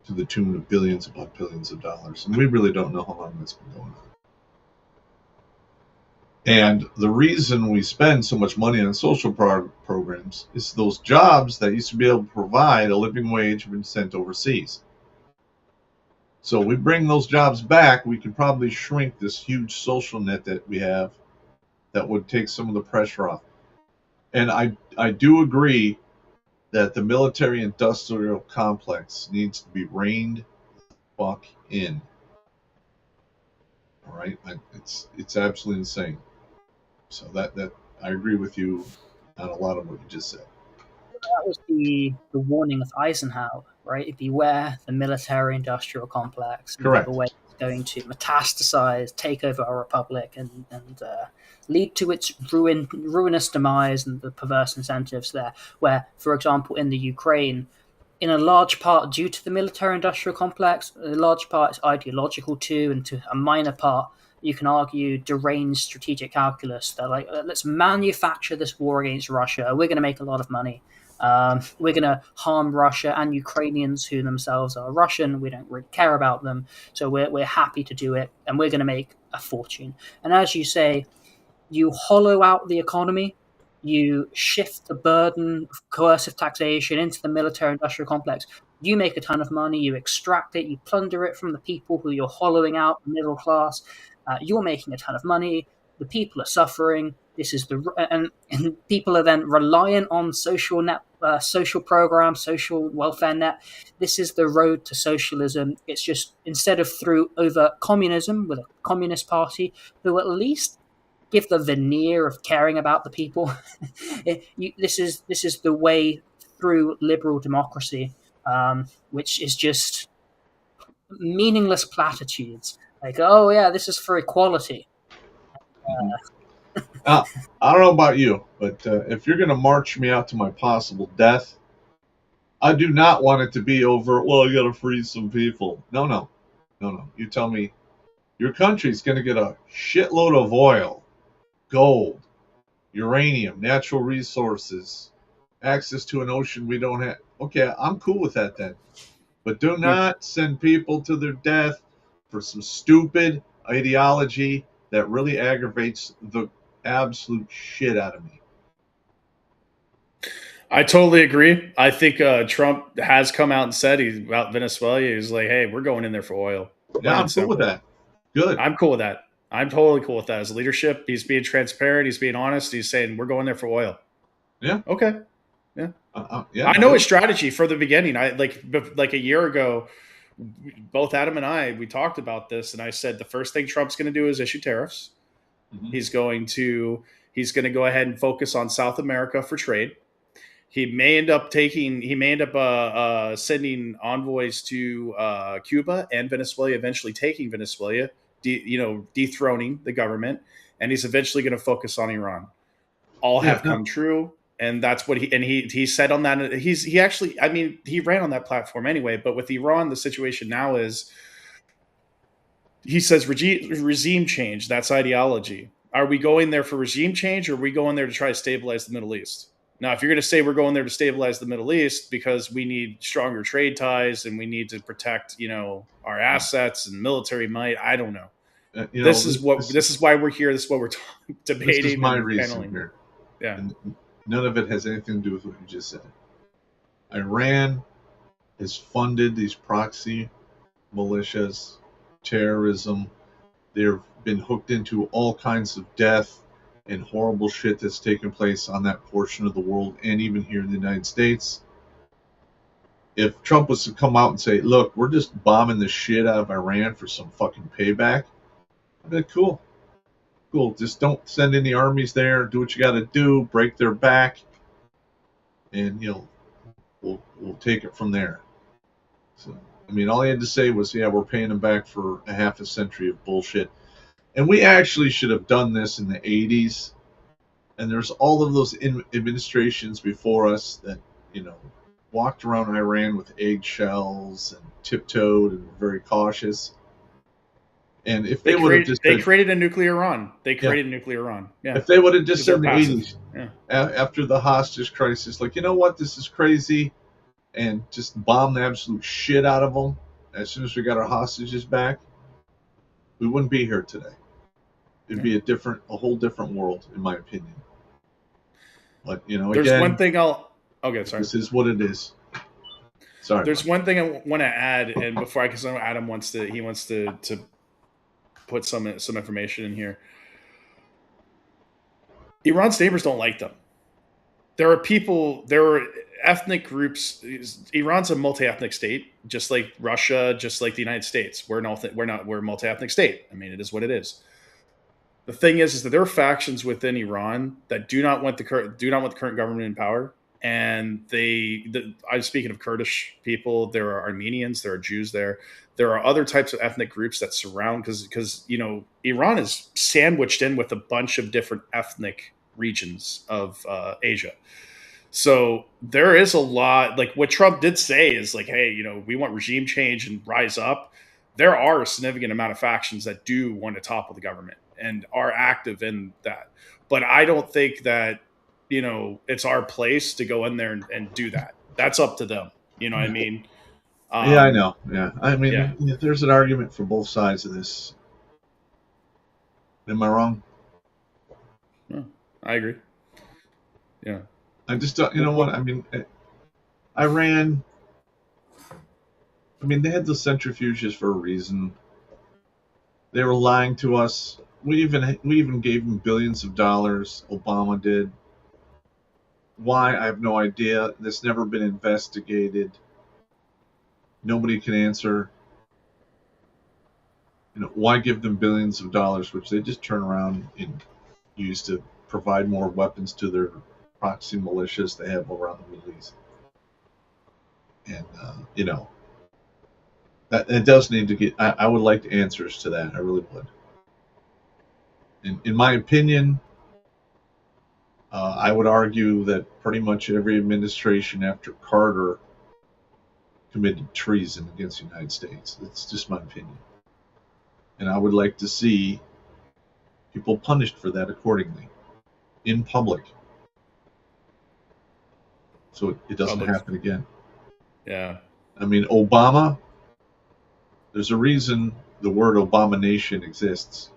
the tune of billions upon billions of dollars, and we really don't know how long that's been going on. And the reason we spend so much money on social programs is those jobs that used to be able to provide a living wage have been sent overseas. So we bring those jobs back, we can probably shrink this huge social net that we have that would take some of the pressure off. And I do agree that the military-industrial complex needs to be reined the fuck in. All right? It's absolutely insane. So that I agree with you on a lot of what you just said. That was the warning of Eisenhower, right? Beware the military-industrial complex. Correct. The way it's going to metastasize, take over our republic, and lead to its ruinous demise and the perverse incentives there. Where, for example, in the Ukraine, in a large part due to the military-industrial complex, a large part is ideological too, and to a minor part, you can argue deranged strategic calculus. They're like, let's manufacture this war against Russia. We're going to make a lot of money. We're going to harm Russia and Ukrainians who themselves are Russian. We don't really care about them. So we're happy to do it. And we're going to make a fortune. And as you say, you hollow out the economy. You shift the burden of coercive taxation into the military-industrial complex. You make a ton of money. You extract it. You plunder it from the people who you're hollowing out, the middle class. You're making a ton of money. The people are suffering. This is and people are then reliant on social programs, social welfare net. This is the road to socialism. It's just instead of through overt communism with a communist party, who at least give the veneer of caring about the people. This is the way through liberal democracy, which is just meaningless platitudes. Like, oh yeah, this is for equality. I don't know about you, but if you're going to march me out to my possible death, I do not want it to be over, well, I got to free some people. No. You tell me your country's going to get a shitload of oil, gold, uranium, natural resources, access to an ocean we don't have. Okay, I'm cool with that then. But do not send people to their death for some stupid ideology that really aggravates the absolute shit out of me. I totally agree. I think Trump has come out and said about Venezuela. He's like, hey, we're going in there for oil. Yeah, I'm cool with that. Good. I'm cool with that. I'm totally cool with that. As leadership, he's being transparent. He's being honest. He's saying, we're going there for oil. Yeah. Okay. Yeah. Yeah. I know his strategy for the beginning. I like a year ago, both Adam and I, we talked about this, and I said the first thing Trump's going to do is issue tariffs. Mm-hmm. He's going to go ahead and focus on South America for trade. He may end up sending envoys to Cuba and Venezuela, eventually taking Venezuela, dethroning the government, and he's eventually going to focus on Iran. All have come true. And that's what he said on that. He ran on that platform anyway. But with Iran, the situation now is he says regime change. That's ideology. Are we going there for regime change, or are we going there to try to stabilize the Middle East? Now, if you're going to say we're going there to stabilize the Middle East because we need stronger trade ties and we need to protect, our assets and military might, I don't know. This is why we're here. This is what we're debating. This is my reason paneling. here. Yeah. And none of it has anything to do with what you just said. Iran has funded these proxy militias, terrorism. They've been hooked into all kinds of death and horrible shit that's taken place on that portion of the world and even here in the United States. If Trump was to come out and say, look, we're just bombing the shit out of Iran for some fucking payback, I'd be like, cool. Just don't send any armies there. Do what you got to do. Break their back. And, we'll take it from there. So, I mean, all he had to say was, yeah, we're paying them back for a half a century of bullshit. And we actually should have done this in the 80s. And there's all of those administrations before us that, walked around Iran with eggshells and tiptoed and were very cautious. And if they would have just... They created a nuclear Iran. A nuclear Iran. Yeah. If they would have just said in the 80s, after the hostage crisis, like, you know what, this is crazy, and just bombed the absolute shit out of them as soon as we got our hostages back, we wouldn't be here today. It'd be a whole different world, in my opinion. But, there's again, one thing okay, sorry. This is what it is. Sorry. There's one thing I want to add, and before I can, Adam wants to put some information in here. Iran's neighbors don't like them. There are ethnic groups. Iran's a multi-ethnic state, just like Russia, just like the United States. We're a multi-ethnic state. I mean, it is what it is. The thing is that there are factions within Iran that do not want the current government in power. And I'm speaking of Kurdish people. There are Armenians. There are Jews there. There are other types of ethnic groups that surround because Iran is sandwiched in with a bunch of different ethnic regions of Asia. So there is a lot, like what Trump did say is like, hey, we want regime change and rise up. There are a significant amount of factions that do want to topple the government and are active in that. But I don't think that, it's our place to go in there and do that. That's up to them. You know what I mean? Yeah, I know. Yeah. I mean, there's an argument for both sides of this. Am I wrong? Yeah, I agree. Yeah. I just don't, what? I mean, Iran, they had the centrifuges for a reason. They were lying to us. We even gave them billions of dollars. Obama did. Why? I have no idea. It's never been investigated. Nobody can answer. Why give them billions of dollars, which they just turn around and use to provide more weapons to their proxy militias they have around the Middle East? And, that it does need to get... I would like answers to that. I really would. In my opinion, I would argue that pretty much every administration after Carter committed treason against the United States. It's just my opinion. And I would like to see people punished for that accordingly in public, so it doesn't happen again. Yeah. Obama, there's a reason the word abomination exists.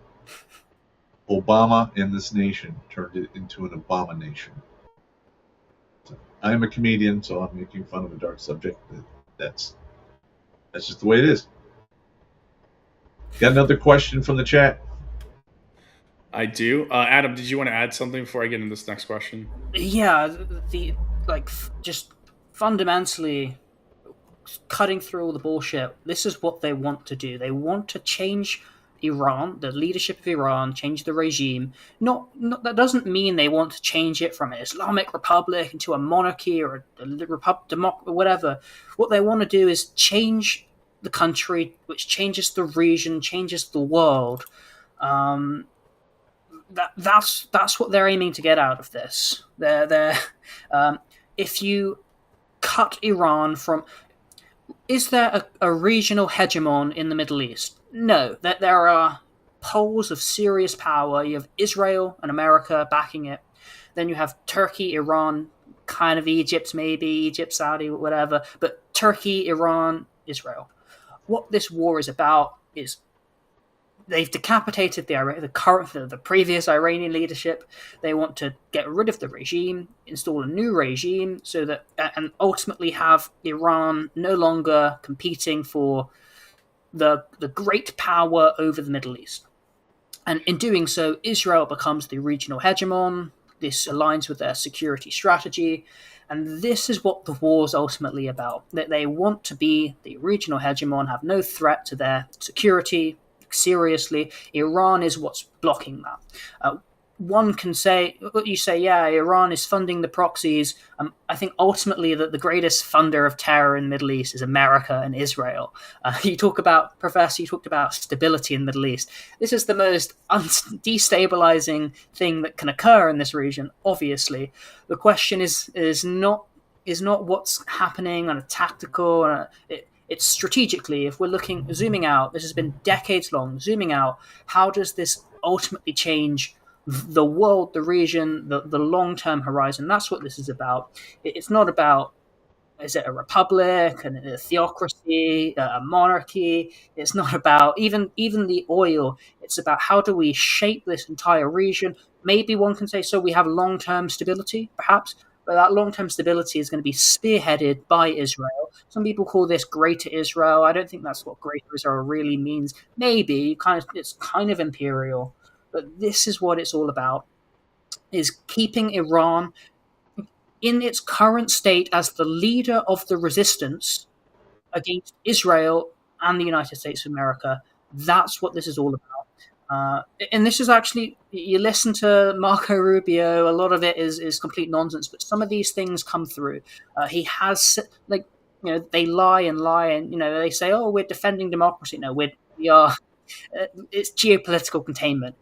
Obama and this nation turned it into an abomination. So, I am a comedian, so I'm making fun of a dark subject. That's just the way it is. Got another question from the chat? I do. Adam, did you want to add something before I get into this next question? Yeah, just fundamentally cutting through all the bullshit. This is what they want to do. They want to change Iran, the leadership of Iran, change the regime. Not that doesn't mean they want to change it from an Islamic republic into a monarchy or whatever. What they want to do is change the country, which changes the region, changes the world. That's what they're aiming to get out of this. If you cut Iran from... Is there a regional hegemon in the Middle East? No. There are poles of serious power. You have Israel and America backing it. Then you have Turkey, Iran, kind of Egypt, maybe Egypt, Saudi, whatever. But Turkey, Iran, Israel. What this war is about is they've decapitated the previous Iranian leadership. They want to get rid of the regime, install a new regime, so that and ultimately have Iran no longer competing for the great power over the Middle East. And in doing so, Israel becomes the regional hegemon. This aligns with their security strategy. And this is what the war is ultimately about. That they want to be the regional hegemon, have no threat to their security. Seriously, Iran is what's blocking that. One can say, you say, yeah, Iran is funding the proxies. I think ultimately that the greatest funder of terror in the Middle East is America and Israel. You talked about stability in the Middle East. This is the most destabilizing thing that can occur in this region, obviously. The question is not what's happening on a tactical, it's strategically. If we're zooming out, this has been decades long, zooming out, how does this ultimately change the world, the region, the long-term horizon? That's what this is about. It's not about, is it a republic, a theocracy, a monarchy? It's not about even the oil. It's about how do we shape this entire region. Maybe one can say, so we have long-term stability, perhaps, but that long-term stability is going to be spearheaded by Israel. Some people call this Greater Israel. I don't think that's what Greater Israel really means. Maybe it's kind of imperial. But this is what it's all about, is keeping Iran in its current state as the leader of the resistance against Israel and the United States of America. That's what this is all about. And this is actually, you listen to Marco Rubio, a lot of it is complete nonsense, but some of these things come through. He has, they lie and they say, oh, we're defending democracy. No, we are. It's geopolitical containment,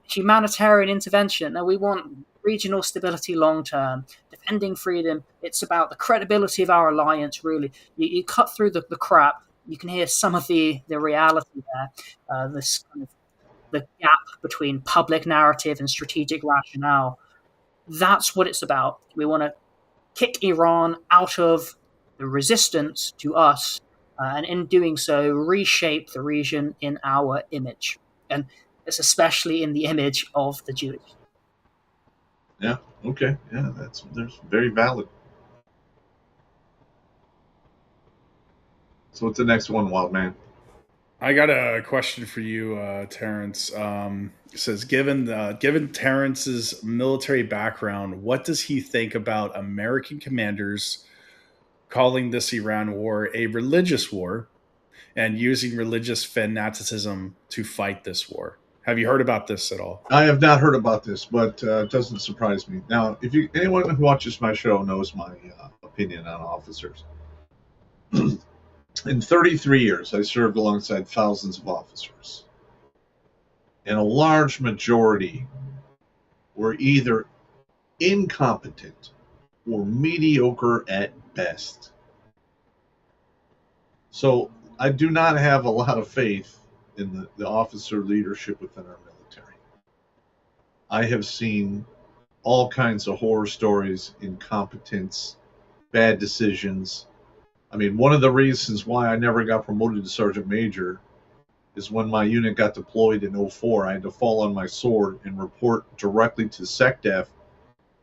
humanitarian intervention. Now we want regional stability long term, defending freedom. It's about the credibility of our alliance. Really, you cut through the crap. You can hear some of the reality there. This kind of the gap between public narrative and strategic rationale. That's what it's about. We want to kick Iran out of the resistance to us. And in doing so, reshape the region in our image. And it's especially in the image of the Jewish. Yeah, okay. Yeah, that's very valid. So what's the next one, Wild Man? I got a question for you, Terrence. It says, given Terrence's military background, what does he think about American commanders calling this Iran war a religious war and using religious fanaticism to fight this war? Have you heard about this at all? I have not heard about this, but it doesn't surprise me. Now, anyone who watches my show knows my opinion on officers. In 33 years, I served alongside thousands of officers, and a large majority were either incompetent or mediocre at best. So I do not have a lot of faith in the officer leadership within our military. I have seen all kinds of horror stories, incompetence, bad decisions. I mean, one of the reasons why I never got promoted to sergeant major is when my unit got deployed in 2004, I had to fall on my sword and report directly to SecDef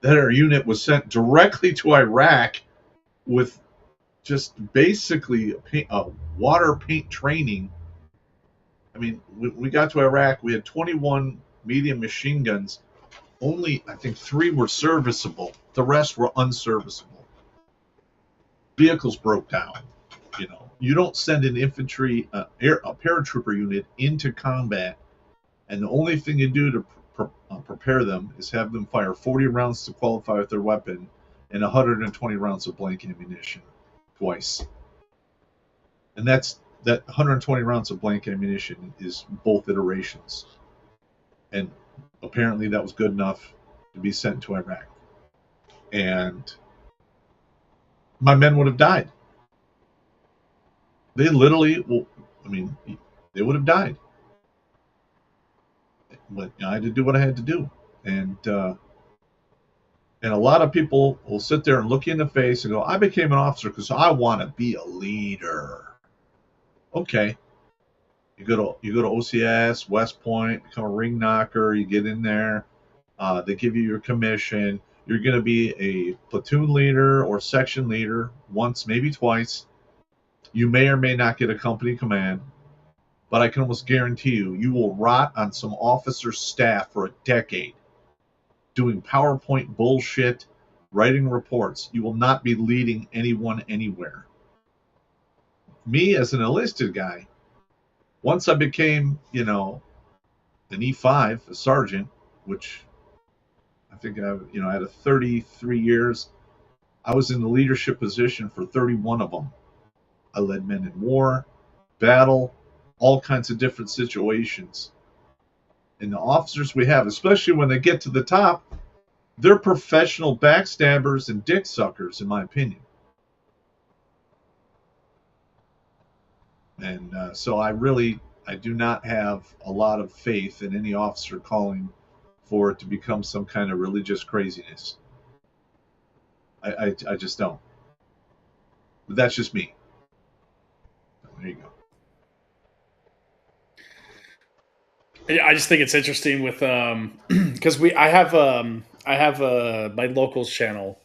that our unit was sent directly to Iraq with just basically a water paint training. I mean, we got to Iraq, we had 21 medium machine guns. Only, I think, 3 were serviceable. The rest were unserviceable. Vehicles broke down. You don't send an infantry, a paratrooper unit into combat, and the only thing you do to prepare them is have them fire 40 rounds to qualify with their weapon and 120 rounds of blank ammunition twice. And that 120 rounds of blank ammunition is both iterations. And apparently that was good enough to be sent to Iraq. And my men would have died. They literally, they would have died. but I had to do what I had to do, and a lot of people will sit there and look you in the face and go, "I became an officer because I want to be a leader." Okay, you go to OCS, West Point, become a ring knocker. You get in there, they give you your commission. You're going to be a platoon leader or section leader once, maybe twice. You may or may not get a company command, but I can almost guarantee you will rot on some officer's staff for a decade doing PowerPoint bullshit, writing reports. You will not be leading anyone anywhere. Me, as an enlisted guy, once I became, an E5, a sergeant, which I think out of 33 years, I was in the leadership position for 31 of them. I led men in war, battle, all kinds of different situations. And the officers we have, especially when they get to the top, they're professional backstabbers and dick suckers, in my opinion. And so I do not have a lot of faith in any officer calling for it to become some kind of religious craziness. I just don't. But that's just me. So there you go. I just think it's interesting with because I have my locals channel.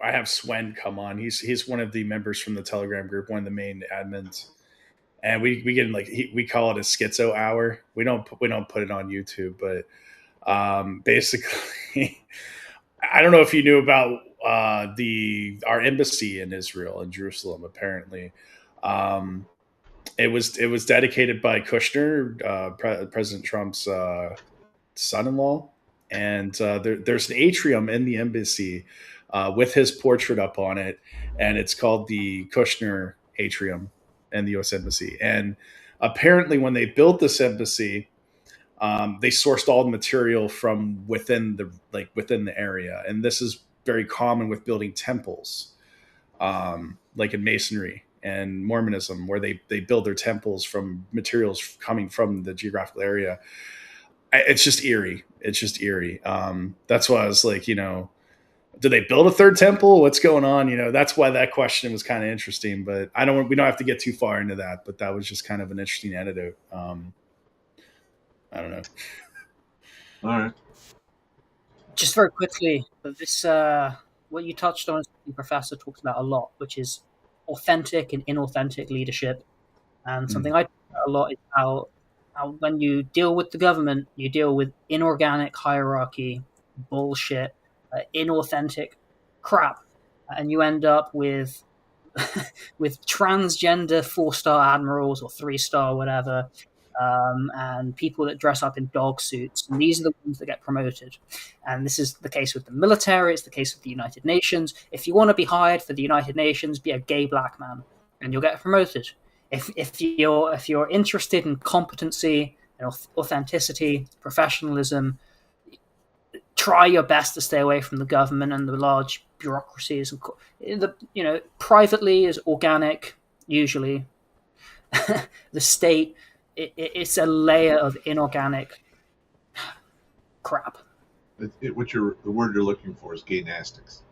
I have Swen come on. He's one of the members from the Telegram group, one of the main admins, and we get we call it a schizo hour. We don't put it on YouTube, but basically, I don't know if you knew about our embassy in Israel, in Jerusalem. Apparently, it was dedicated by Kushner, President Trump's son-in-law, and there's an atrium in the embassy with his portrait up on it, and it's called the Kushner Atrium in the U.S. Embassy. And apparently, when they built this embassy, they sourced all the material from within the area, and this is very common with building temples, like in Masonry and Mormonism, where they build their temples from materials coming from the geographical area. It's just eerie. That's why I was like, did they build a third temple? What's going on? That's why that question was kind of interesting, but we don't have to get too far into that, but that was just kind of an interesting anecdote. I don't know. All right. Just very quickly, this what you touched on, the professor talks about a lot, which is authentic and inauthentic leadership. And something I talk about a lot is how when you deal with the government, you deal with inorganic hierarchy, bullshit, inauthentic crap, and you end up with with transgender 4-star admirals or 3-star whatever, and people that dress up in dog suits, and these are the ones that get promoted. And this is the case with the military. It's the case with the United Nations. If you want to be hired for the United Nations, be a gay black man, and you'll get promoted. If you're interested in competency and authenticity, professionalism, try your best to stay away from the government and the large bureaucracies. Privately is organic, usually. The state, it's a layer of inorganic crap. The word you're looking for is gaynastics.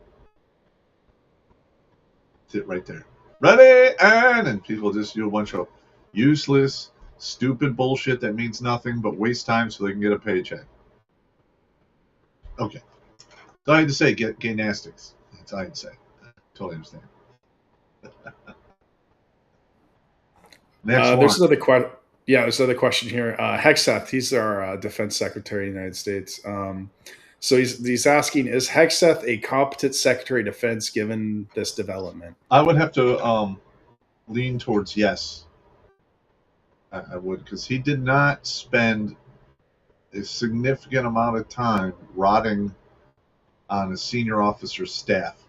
That's it right there. Ready, and people just do a bunch of useless, stupid bullshit that means nothing but waste time so they can get a paycheck. Okay. So I had to say, gaynastics. That's all I had to say. Totally understand. There's another question. Yeah, there's another question here. Hexeth, he's our defense secretary in the United States. So he's asking, is Hexeth a competent secretary of defense given this development? I would have to lean towards yes. I would, because he did not spend a significant amount of time rotting on a senior officer's staff.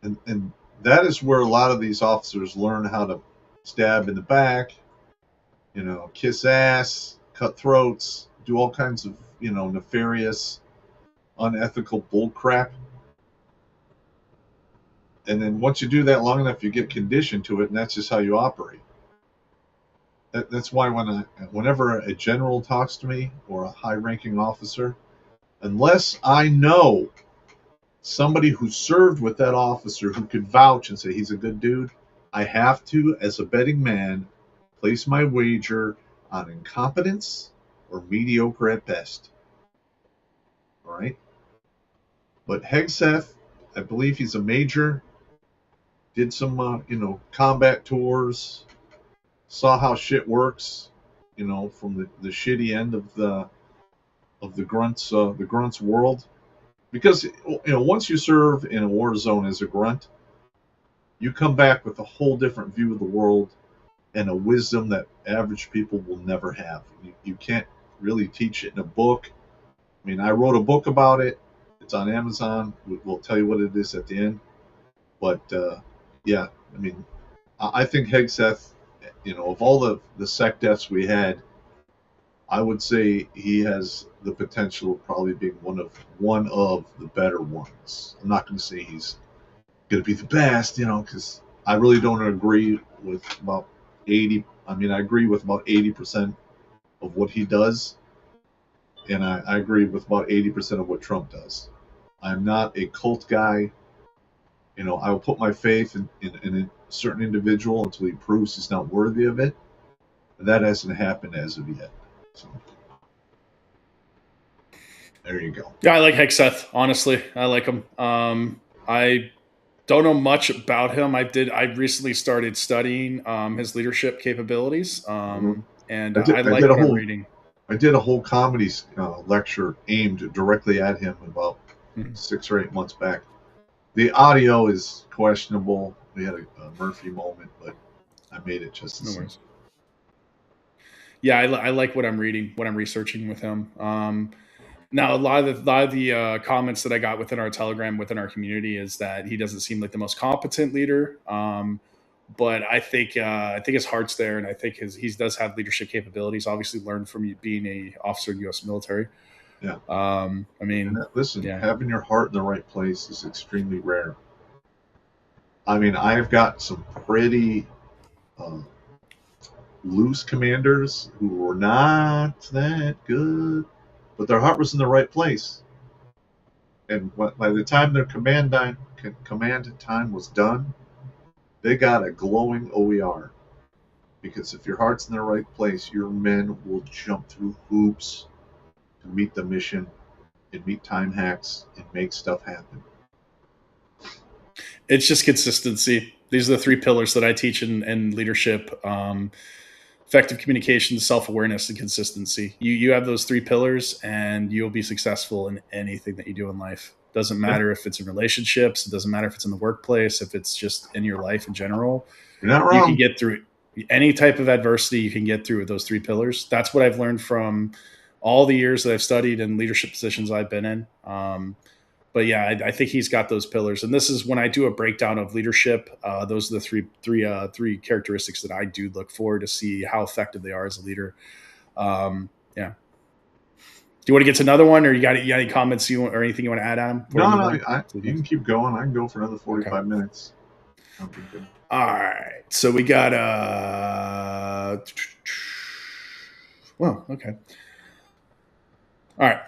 And that is where a lot of these officers learn how to stab in the back, kiss ass, cut throats, do all kinds of, nefarious, unethical bull crap. And then once you do that long enough, you get conditioned to it, and that's just how you operate. That's why whenever a general talks to me or a high-ranking officer, unless I know somebody who served with that officer who could vouch and say he's a good dude, I have to, as a betting man, place my wager on incompetence or mediocre at best. All right? But Hegseth, I believe he's a major, did some, combat tours, saw how shit works, from the shitty end of the grunts world. Because once you serve in a war zone as a grunt, you come back with a whole different view of the world and a wisdom that average people will never have. You can't really teach it in a book. I mean, I wrote a book about it. It's on Amazon. We'll tell you what it is at the end. But yeah, I mean, I think Hegseth, of all the sect deaths we had, I would say he has the potential of probably being one of the better ones. I'm not going to say he's going to be the best, because I really don't agree with about 80. I mean, I agree with about 80% of what he does, and I agree with about 80% of what Trump does. I'm not a cult guy. I will put my faith in a certain individual until he proves he's not worthy of it. That hasn't happened as of yet. So there you go. Yeah, I like Hegseth. Honestly, I like him. I don't know much about him. I recently started studying his leadership capabilities, and I like what I'm reading. I did a whole comedy lecture aimed directly at him about 6 or 8 months back. The audio is questionable. We had a Murphy moment, but I made it just the same. Yeah, I like what I'm reading, what I'm researching with him. Now, a lot of the comments that I got within our Telegram, within our community, is that he doesn't seem like the most competent leader. But I think his heart's there, and I think he does have leadership capabilities. Obviously, learned from being a officer in the U.S. military. Yeah. I mean, listen, having your heart in the right place is extremely rare. I mean, I have got some pretty loose commanders who were not that good, but their heart was in the right place. And by the time their command time was done, they got a glowing OER. Because if your heart's in the right place, your men will jump through hoops to meet the mission and meet time hacks and make stuff happen. It's just consistency. These are the 3 pillars that I teach in leadership. Effective communication, self-awareness, and consistency. You have those 3 pillars, and you'll be successful in anything that you do in life. Doesn't matter if it's in relationships. It doesn't matter if it's in the workplace. If it's just in your life in general, you're not wrong. You can get through any type of adversity. You can get through with those 3 pillars. That's what I've learned from all the years that I've studied and leadership positions I've been in. But yeah, I think he's got those pillars. And this is when I do a breakdown of leadership. Those are the three characteristics that I do look for to see how effective they are as a leader. Yeah. Do you want to get to another one, or you got any comments or anything you want to add, Adam? No, you can keep going. I can go for another 45 minutes. All right. So we got well, okay. All right.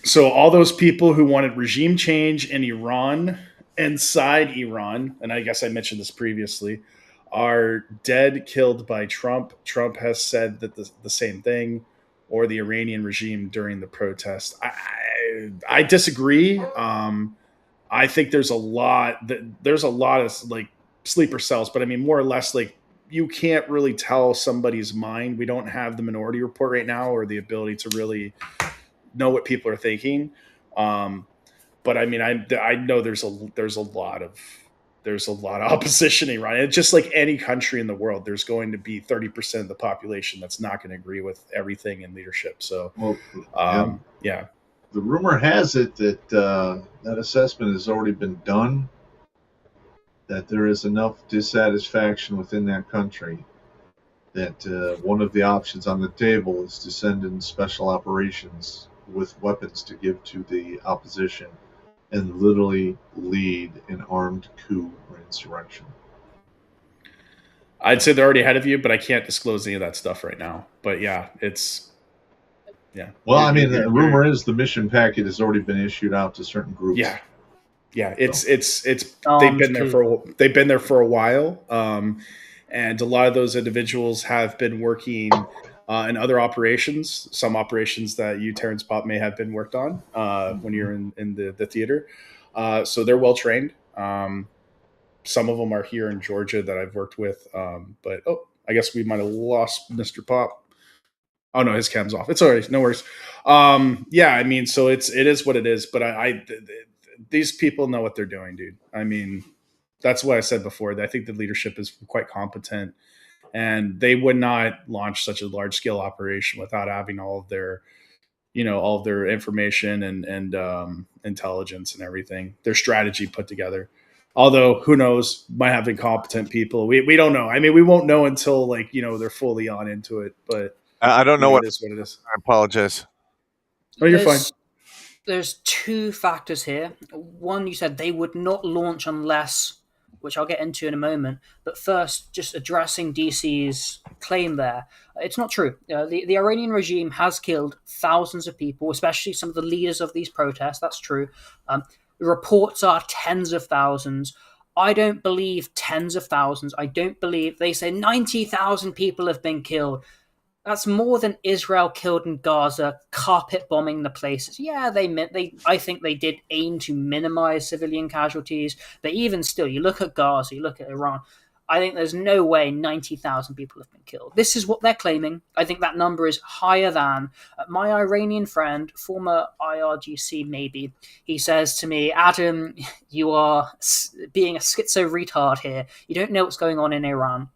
So all those people who wanted regime change in Iran, inside Iran, and I guess I mentioned this previously, are dead, killed by Trump. Trump has said that the same thing, or the Iranian regime during the protest. I disagree. I think there's a lot of like sleeper cells, but I mean, more or less, like, you can't really tell somebody's mind. We don't have the Minority Report right now, or the ability to really know what people are thinking. But I mean, I know there's a lot of opposition in Iran. It's just like any country in the world. There's going to be 30% of the population that's not going to agree with everything in leadership. So, yeah. The rumor has it that that assessment has already been done, that there is enough dissatisfaction within that country that one of the options on the table is to send in special operations with weapons to give to the opposition and literally lead an armed coup or insurrection. I'd say they're already ahead of you, but I can't disclose any of that stuff right now. But yeah, yeah. Well, I mean, the rumor is the mission packet has already been issued out to certain groups. Yeah. It's they've been there for a while, and a lot of those individuals have been working in other operations. Some operations that you, Terrence Popp, may have been worked on when you're in the theater. So they're well trained. Some of them are here in Georgia that I've worked with. But I guess we might have lost Mr. Popp. Oh no, his cam's off. It's all right. No worries. Yeah, I mean, so it is what it is. But these people know what they're doing, dude. I mean, that's what I said before. I think the leadership is quite competent, and they would not launch such a large scale operation without having all of their information and intelligence and everything, their strategy put together. Although who knows, might have incompetent people. We don't know. I mean, we won't know until they're fully on into it. But I don't know what it is. I apologize. Oh, you're fine. There's two factors here. One, you said they would not launch unless, which I'll get into in a moment. But first, just addressing DC's claim there. It's not true. The Iranian regime has killed thousands of people, especially some of the leaders of these protests. That's true. The reports are tens of thousands. I don't believe tens of thousands. I don't believe they say 90,000 people have been killed. That's more than Israel killed in Gaza, carpet bombing the places. Yeah, I think they did aim to minimize civilian casualties, but even still, you look at Gaza, you look at Iran, I think there's no way 90,000 people have been killed. This is what they're claiming. I think that number is higher than. My Iranian friend, former IRGC maybe, he says to me, Adam, you are being a schizo retard here. You don't know what's going on in Iran.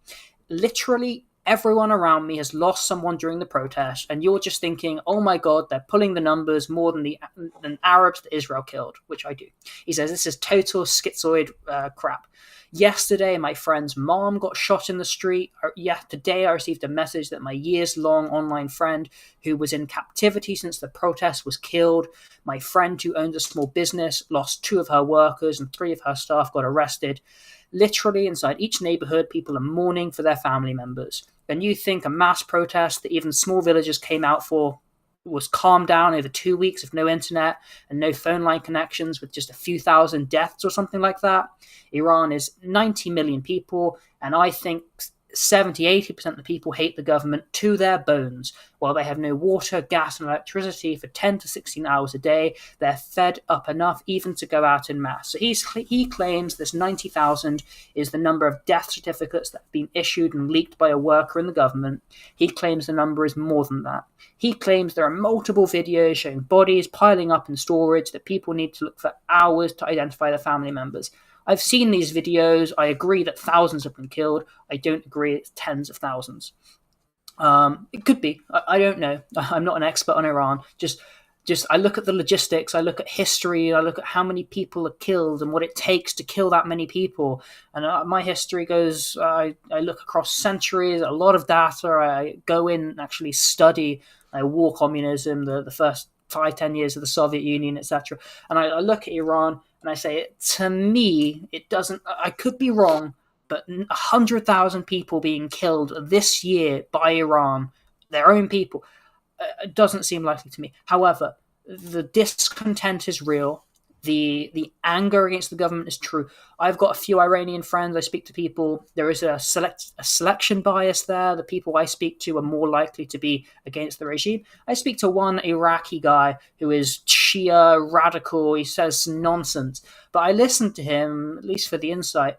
Literally, everyone around me has lost someone during the protest, and you're just thinking, oh my God, they're pulling the numbers more than Arabs that Israel killed, which I do. He says this is total schizoid crap. Yesterday, my friend's mom got shot in the street. Today I received a message that my years-long online friend who was in captivity since the protest was killed. My friend who owns a small business lost 2 of her workers and 3 of her staff got arrested. Literally inside each neighborhood, people are mourning for their family members. And you think a mass protest that even small villagers came out for was calmed down over 2 weeks of no internet and no phone line connections with just a few thousand deaths or something like that? Iran is 90 million people, and I think 70-80% of the people hate the government to their bones. While they have no water, gas, and electricity for 10 to 16 hours a day, they're fed up enough even to go out in mass. So he claims this 90,000 is the number of death certificates that have been issued and leaked by a worker in the government. He claims the number is more than that. He claims there are multiple videos showing bodies piling up in storage that people need to look for hours to identify their family members. I've seen these videos. I agree that thousands have been killed. I don't agree it's tens of thousands. It could be. I don't know. I'm not an expert on Iran. Just I look at the logistics. I look at history. I look at how many people are killed and what it takes to kill that many people. And my history goes, I look across centuries, a lot of data. I go in and actually study war communism, the first 5-10 years of the Soviet Union, etc. And I look at Iran and I say, to me, it doesn't, I could be wrong, but 100,000 people being killed this year by Iran, their own people, it doesn't seem likely to me. However, the discontent is real. The anger against the government is true. I've got a few Iranian friends. I speak to people. There is a selection bias there. The people I speak to are more likely to be against the regime. I speak to one Iraqi guy who is Shia radical. He says nonsense. But I listen to him, at least for the insight.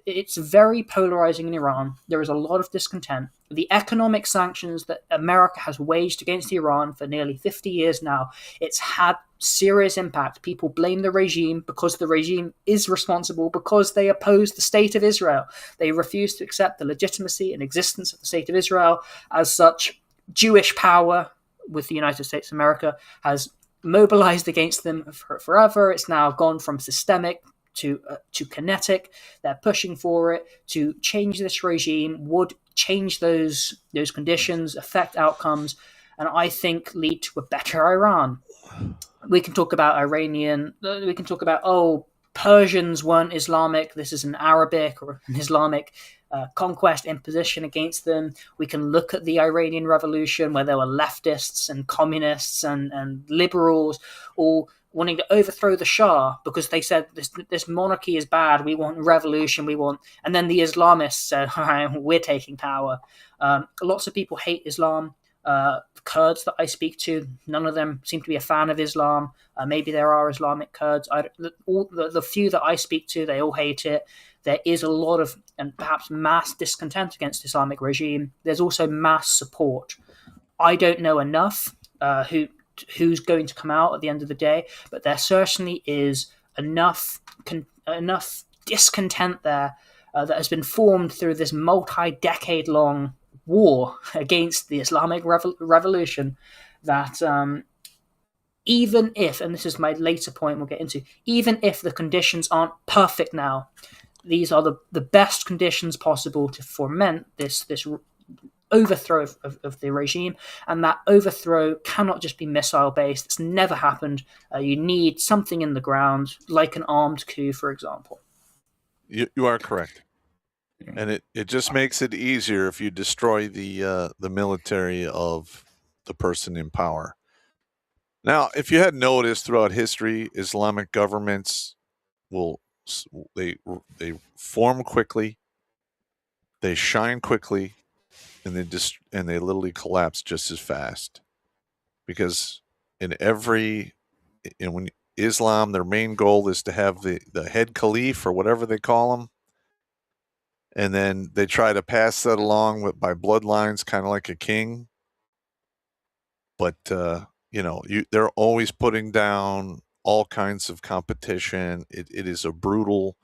It's very polarizing in Iran. There is a lot of discontent. The economic sanctions that America has waged against Iran for nearly 50 years now, it's had serious impact. People blame the regime because the regime is responsible because they oppose the state of Israel. They refuse to accept the legitimacy and existence of the state of Israel. As such, Jewish power with the United States of America has mobilized against them forever. It's now gone from systemic to kinetic. They're pushing for it to change this regime, would change those conditions, affect outcomes, and I think lead to a better Iran. We can talk about Persians weren't Islamic. This is an Arabic or an Islamic conquest imposition against them. We can look at the Iranian Revolution, where there were leftists and communists and liberals all wanting to overthrow the Shah because they said this monarchy is bad. We want revolution. And then the Islamists said, all right, we're taking power. Lots of people hate Islam. Kurds that I speak to, none of them seem to be a fan of Islam. Maybe there are Islamic Kurds. The few that I speak to, they all hate it. There is a lot of, and perhaps mass discontent against Islamic regime. There's also mass support. I don't know enough who's going to come out at the end of the day, but there certainly is enough discontent there that has been formed through this multi-decade-long war against the Islamic revolution that even if, and this is my later point we'll get into, even if the conditions aren't perfect now, these are the best conditions possible to foment this overthrow of the regime, and that overthrow cannot just be missile-based. It's never happened. You need something in the ground, like an armed coup, for example. You are correct. And it just makes it easier if you destroy the military of the person in power. Now, if you had noticed throughout history, Islamic governments they form quickly, they shine quickly, and they literally collapse just as fast. Because when Islam, their main goal is to have the head caliph or whatever they call him. And then they try to pass that along by bloodlines, kind of like a king. But, they're always putting down all kinds of competition. It is a brutal,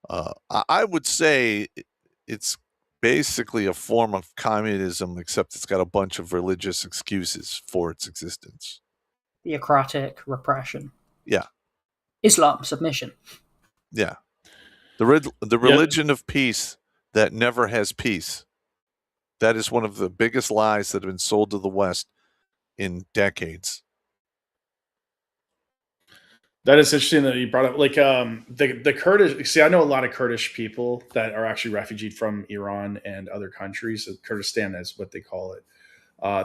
I would say it's basically a form of communism, except it's got a bunch of religious excuses for its existence. Theocratic repression. Yeah. Islam, submission. Yeah. The religion of peace that never has peace. That is one of the biggest lies that have been sold to the West in decades. That is interesting that you brought up, like the Kurdish. See, I know a lot of Kurdish people that are actually refugeed from Iran and other countries. Kurdistan is what they call it.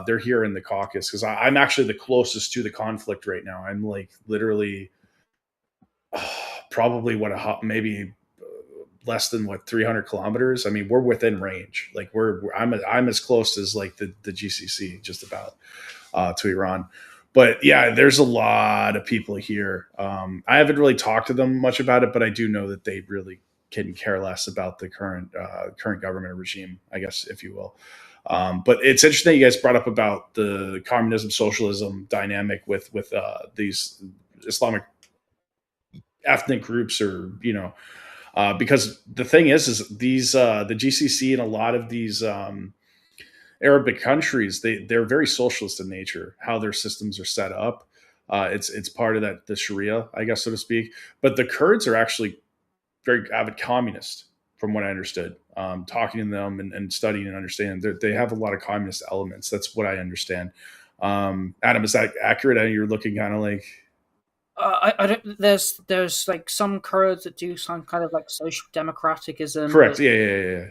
They're here in the Caucasus because I'm actually the closest to the conflict right now. I'm like literally probably maybe less than 300 kilometers. I mean, we're within range. Like I'm as close as like the GCC, just about to Iran. But yeah, there's a lot of people here. I haven't really talked to them much about it, but I do know that they really can care less about the current government regime, I guess, if you will. But it's interesting that you guys brought up about the communism socialism dynamic with these Islamic ethnic groups, or because the thing is these the GCC and a lot of these Arabic countries, they're very socialist in nature, how their systems are set up. It's part of the Sharia, I guess, so to speak. But the Kurds are actually very avid communist, from what I understood. Talking to them and studying and understanding, they have a lot of communist elements. That's what I understand. Adam, is that accurate? I know you're looking kind of like. I don't. There's like some Kurds that do some kind of like social democraticism. Correct. Yeah.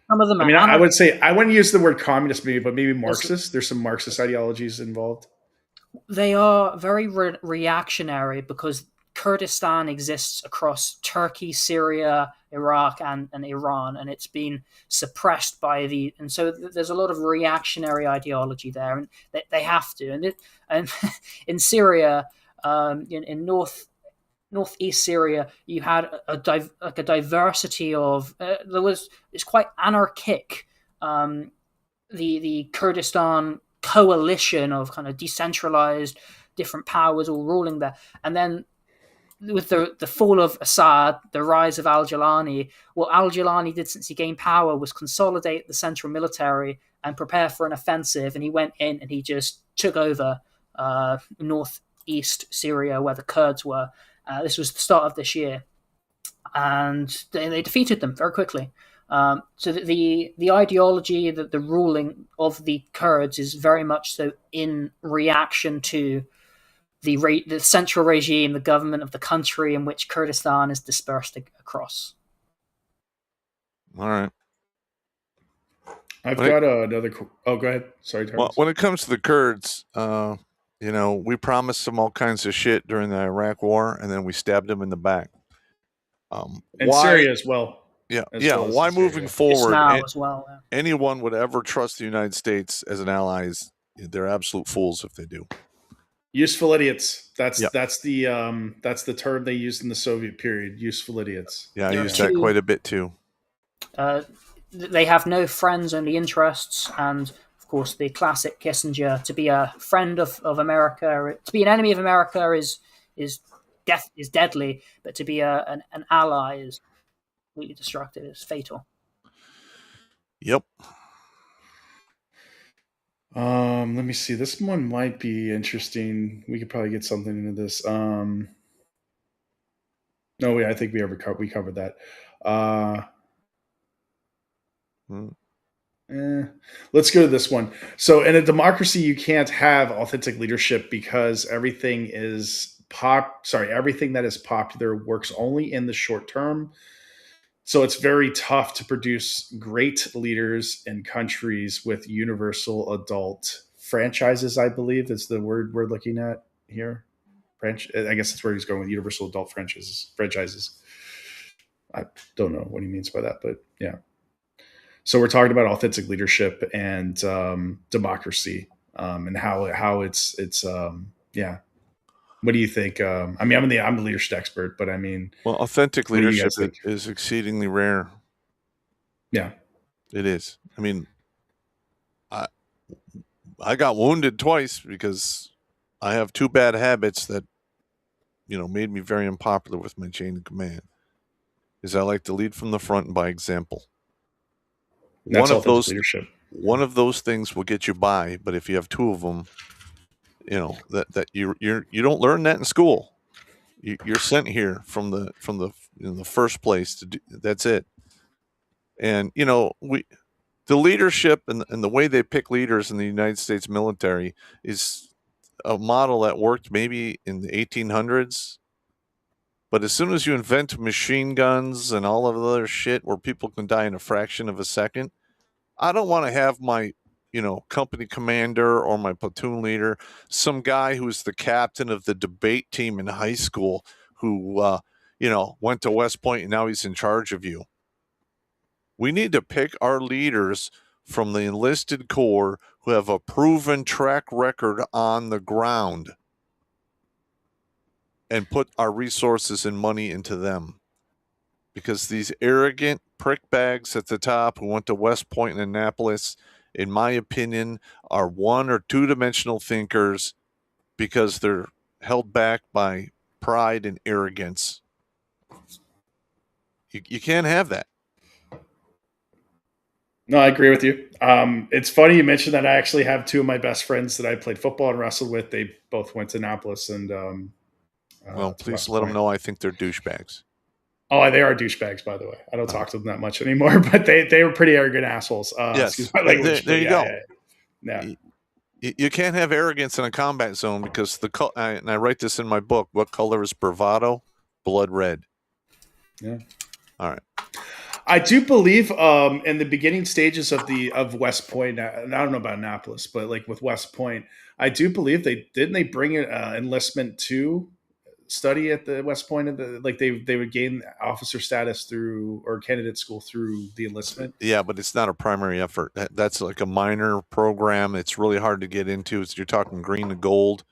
Some of them. I mean, I would say I wouldn't use the word communist, but maybe Marxist. There's some Marxist ideologies involved. They are very reactionary because Kurdistan exists across Turkey, Syria, Iraq, and Iran, and it's been suppressed by and so there's a lot of reactionary ideology there, and they have to. And in Syria, in northeast Syria, you had a diversity of it's quite anarchic. The Kurdistan coalition of kind of decentralized different powers all ruling there, and then with the fall of Assad, the rise of al-Jilani, what al-Jilani did since he gained power was consolidate the central military and prepare for an offensive, and he went in and he just took over northeast Syria where the Kurds were. This was the start of this year, and they defeated them very quickly. So the ideology, that the ruling of the Kurds is very much so in reaction to the central regime, the government of the country in which Kurdistan is dispersed across. All right. I've got another. Oh, go ahead. Sorry, Terrence. Well, when it comes to the Kurds, we promised them all kinds of shit during the Iraq War, and then we stabbed them in the back. And Syria as well. Yeah, well why moving forward, as well, anyone would ever trust the United States as an ally? They're absolute fools if they do. Useful idiots. That's the term they used in the Soviet period. Useful idiots. Yeah, I use that quite a bit too. They have no friends, only interests, and of course the classic Kissinger: to be a friend of America, to be an enemy of America is deadly, but to be an ally is completely destructive. It's fatal. Yep. Let me see. This one might be interesting. We could probably get something into this. I think we covered that. Let's go to this one. So in a democracy, you can't have authentic leadership because everything that is popular works only in the short term. So it's very tough to produce great leaders in countries with universal adult franchises, I believe is the word we're looking at here. I guess that's where he's going with universal adult franchises. I don't know what he means by that, but yeah. So we're talking about authentic leadership and democracy and how it's yeah. What do you think? I'm the leadership expert, but I mean, well, authentic leadership is exceedingly rare. Yeah, it is. I mean, I got wounded twice because I have two bad habits that made me very unpopular with my chain of command. Is I like to lead from the front and by example. That's authentic leadership. One of those things will get you by, but if you have two of them, that you don't learn that in school. You're sent here from the first place to do. That's it. And the leadership and the way they pick leaders in the United States military is a model that worked maybe in the 1800s. But as soon as you invent machine guns and all of the other shit where people can die in a fraction of a second, I don't want to have my company commander or my platoon leader, some guy who's the captain of the debate team in high school who, went to West Point and now he's in charge of you. We need to pick our leaders from the enlisted corps who have a proven track record on the ground and put our resources and money into them. Because these arrogant prickbags at the top who went to West Point and Annapolis, in my opinion, are one or two dimensional thinkers because they're held back by pride and arrogance. You can't have that. No, I agree with you. It's funny you mentioned that. I actually have two of my best friends that I played football and wrestled with. They both went to Annapolis and well, please let them know I think they're douchebags. Oh, they are douchebags, by the way. I don't talk to them that much anymore, but they were pretty arrogant assholes. Yes. Excuse my language. There you go. Yeah. You can't have arrogance in a combat zone because and I write this in my book. What color is bravado? Blood red. Yeah. All right. I do believe in the beginning stages of West Point, and I don't know about Annapolis, but like with West Point, I do believe they bring enlistment to study at the West Point. They would gain officer status or candidate school through the enlistment. Yeah, but it's not a primary effort. That's like a minor program. It's really hard to get into. You're talking green to gold.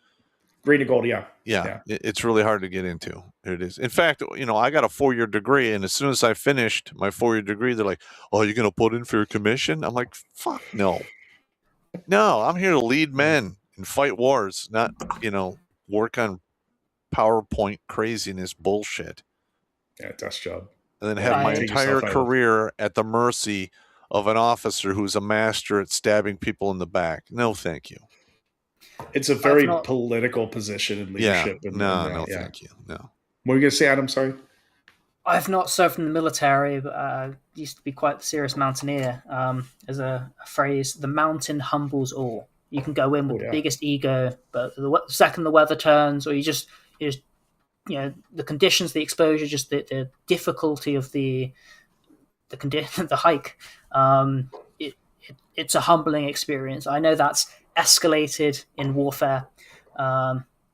Green to gold, yeah. Yeah. It's really hard to get into. It is. In fact, I got a 4-year degree, and as soon as I finished my 4-year degree, they're like, "Oh, you're going to put in for your commission?" I'm like, "Fuck no, no! I'm here to lead men and fight wars, not work on PowerPoint craziness bullshit." Yeah, desk job. And then have my entire career at the mercy of an officer who's a master at stabbing people in the back. No, thank you. It's a very political position in leadership. Yeah. Thank you. No. What were you going to say, Adam? Sorry. I've not served in the military, but used to be quite the serious mountaineer. As a phrase, the mountain humbles all. You can go in with the biggest ego, but the second the weather turns, or you just the conditions, the exposure, just the difficulty of the hike. It's a humbling experience. I know that's escalated in warfare.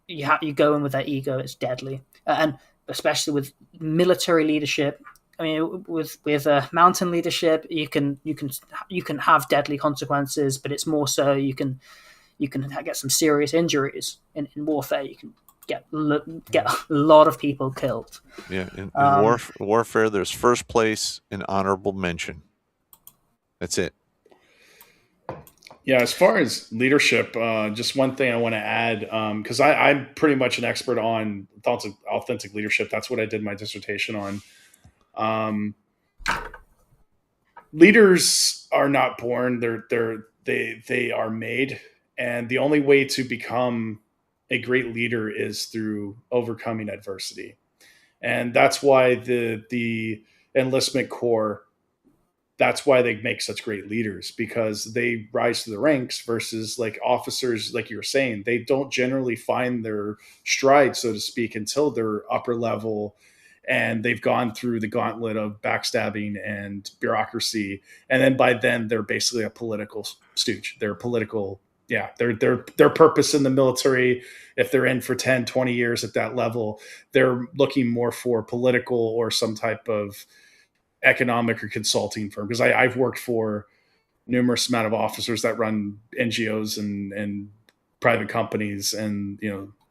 You go in with that ego; it's deadly, and especially with military leadership. I mean, with mountain leadership, you can have deadly consequences, but it's more so you can get some serious injuries in warfare. You can get a lot of people killed. Yeah, in warfare, there's first place and honorable mention. That's it. Yeah, as far as leadership, just one thing I want to add, because I'm pretty much an expert on thoughts of authentic leadership. That's what I did my dissertation on. Leaders are not born; they are made, and the only way to become a great leader is through overcoming adversity. And that's why the enlistment corps, that's why they make such great leaders, because they rise to the ranks versus like officers, like you were saying, they don't generally find their stride, so to speak, until they're upper level and they've gone through the gauntlet of backstabbing and bureaucracy. And then by then they're basically a political stooge. They're political. Yeah, their purpose in the military, if they're in for 10, 20 years at that level, they're looking more for political or some type of economic or consulting firm. Because I've worked for numerous amount of officers that run NGOs and private companies and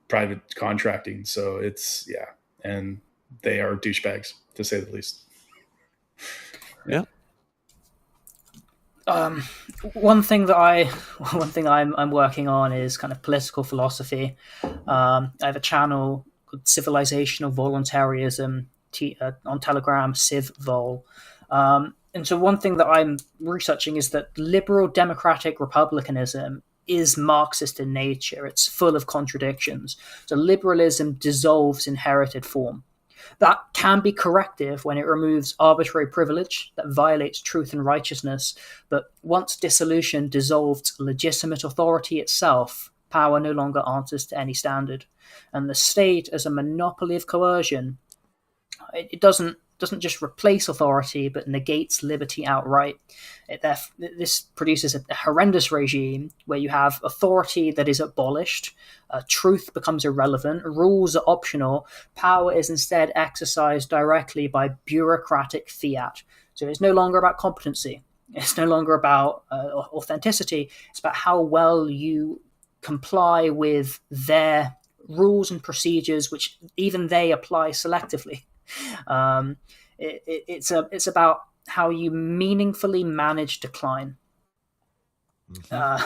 private contracting. So it's and they are douchebags, to say the least. Yeah. One thing I'm working on is kind of political philosophy. I have a channel called Civilizational Voluntarism on Telegram, CivVol. And so one thing that I'm researching is that liberal democratic republicanism is Marxist in nature. It's full of contradictions. So liberalism dissolves inherited form. That can be corrective when it removes arbitrary privilege that violates truth and righteousness. But once dissolution dissolved legitimate authority itself, power no longer answers to any standard. And the state, as a monopoly of coercion, it doesn't just replace authority, but negates liberty outright. This produces a horrendous regime where you have authority that is abolished, truth becomes irrelevant, rules are optional, power is instead exercised directly by bureaucratic fiat. So it's no longer about competency. It's no longer about authenticity. It's about how well you comply with their rules and procedures, which even they apply selectively. It's about how you meaningfully manage decline. Mm-hmm.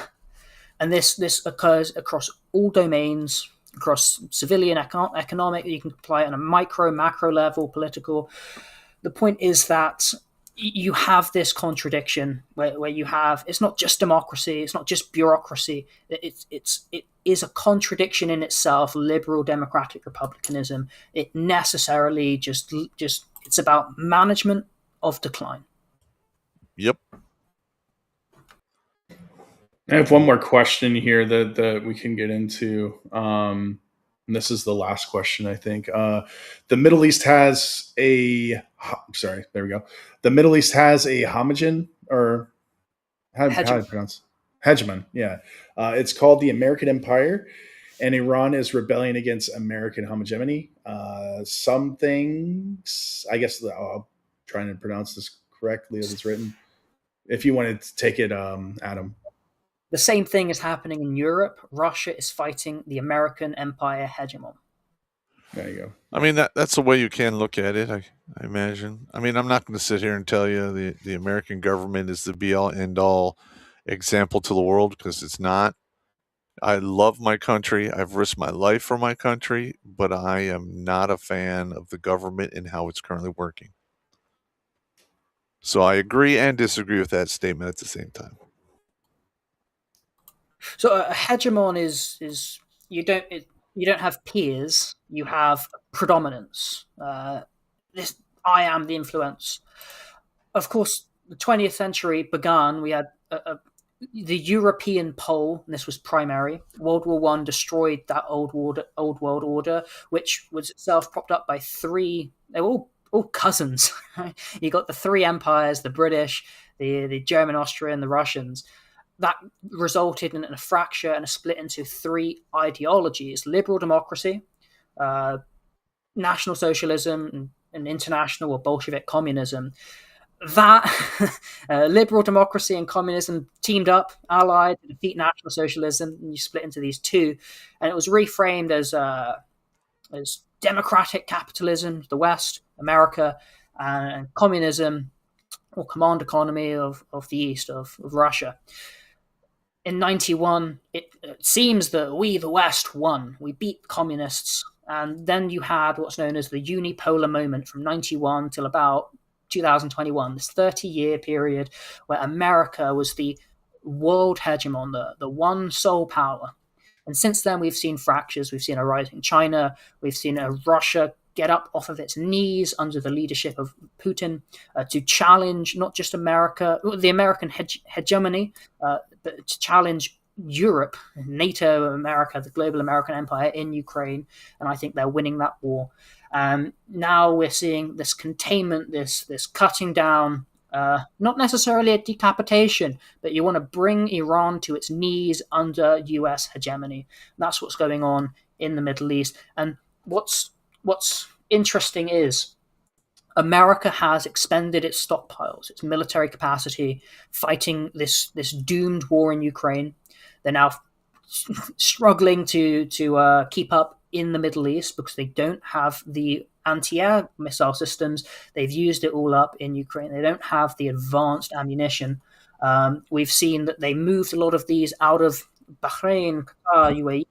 And this occurs across all domains, across civilian, economic. You can apply it on a micro, macro level, political. The point is that you have this contradiction where you have, it's not just democracy, it's not just bureaucracy. It is a contradiction in itself. Liberal democratic republicanism. It necessarily just it's about management of decline. Yep. I have one more question here that we can get into. And this is the last question, I think. The Middle East has a... Sorry, there we go. The Middle East has a hegemon, or how do you pronounce it? Hegemon, yeah. It's called the American Empire, and Iran is rebelling against American hegemony. Some things, I guess, I'm trying to pronounce this correctly as it's written. If you wanted to take it, Adam. The same thing is happening in Europe. Russia is fighting the American empire hegemon. There you go. I mean, that's the way you can look at it, I imagine. I mean, I'm not going to sit here and tell you the American government is the be-all, end-all example to the world, because it's not. I love my country. I've risked my life for my country, but I am not a fan of the government and how it's currently working. So I agree and disagree with that statement at the same time. So a hegemon is you don't have peers, you have predominance. I am the influence. Of course, the 20th century began. We had the European pole, and this was primary. World War One destroyed that old world order, which was itself propped up by three. They were all cousins. You got the three empires: the British, the German, Austrian, the Russians. That resulted in a fracture and a split into three ideologies: liberal democracy, National Socialism, and international or Bolshevik communism. That liberal democracy and communism teamed up, allied to defeat National Socialism, and you split into these two, and it was reframed as democratic capitalism, the West, America, and communism or command economy of the East, of Russia. In 91, it seems that we, the West, won. We beat communists. And then you had what's known as the unipolar moment from 91 till about 2021, this 30-year period where America was the world hegemon, the one sole power. And since then, we've seen fractures. We've seen a rising China. We've seen a Russia get up off of its knees under the leadership of Putin to challenge not just America, the American hegemony, but to challenge Europe, NATO, America, the global American empire in Ukraine. And I think they're winning that war. Now we're seeing this containment, this cutting down, not necessarily a decapitation, but you want to bring Iran to its knees under US hegemony. That's what's going on in the Middle East. And what's interesting is America has expended its stockpiles, its military capacity, fighting this doomed war in Ukraine. They're now struggling to keep up in the Middle East because they don't have the anti-air missile systems. They've used it all up in Ukraine. They don't have the advanced ammunition. We've seen that they moved a lot of these out of Bahrain, Qatar, UAE.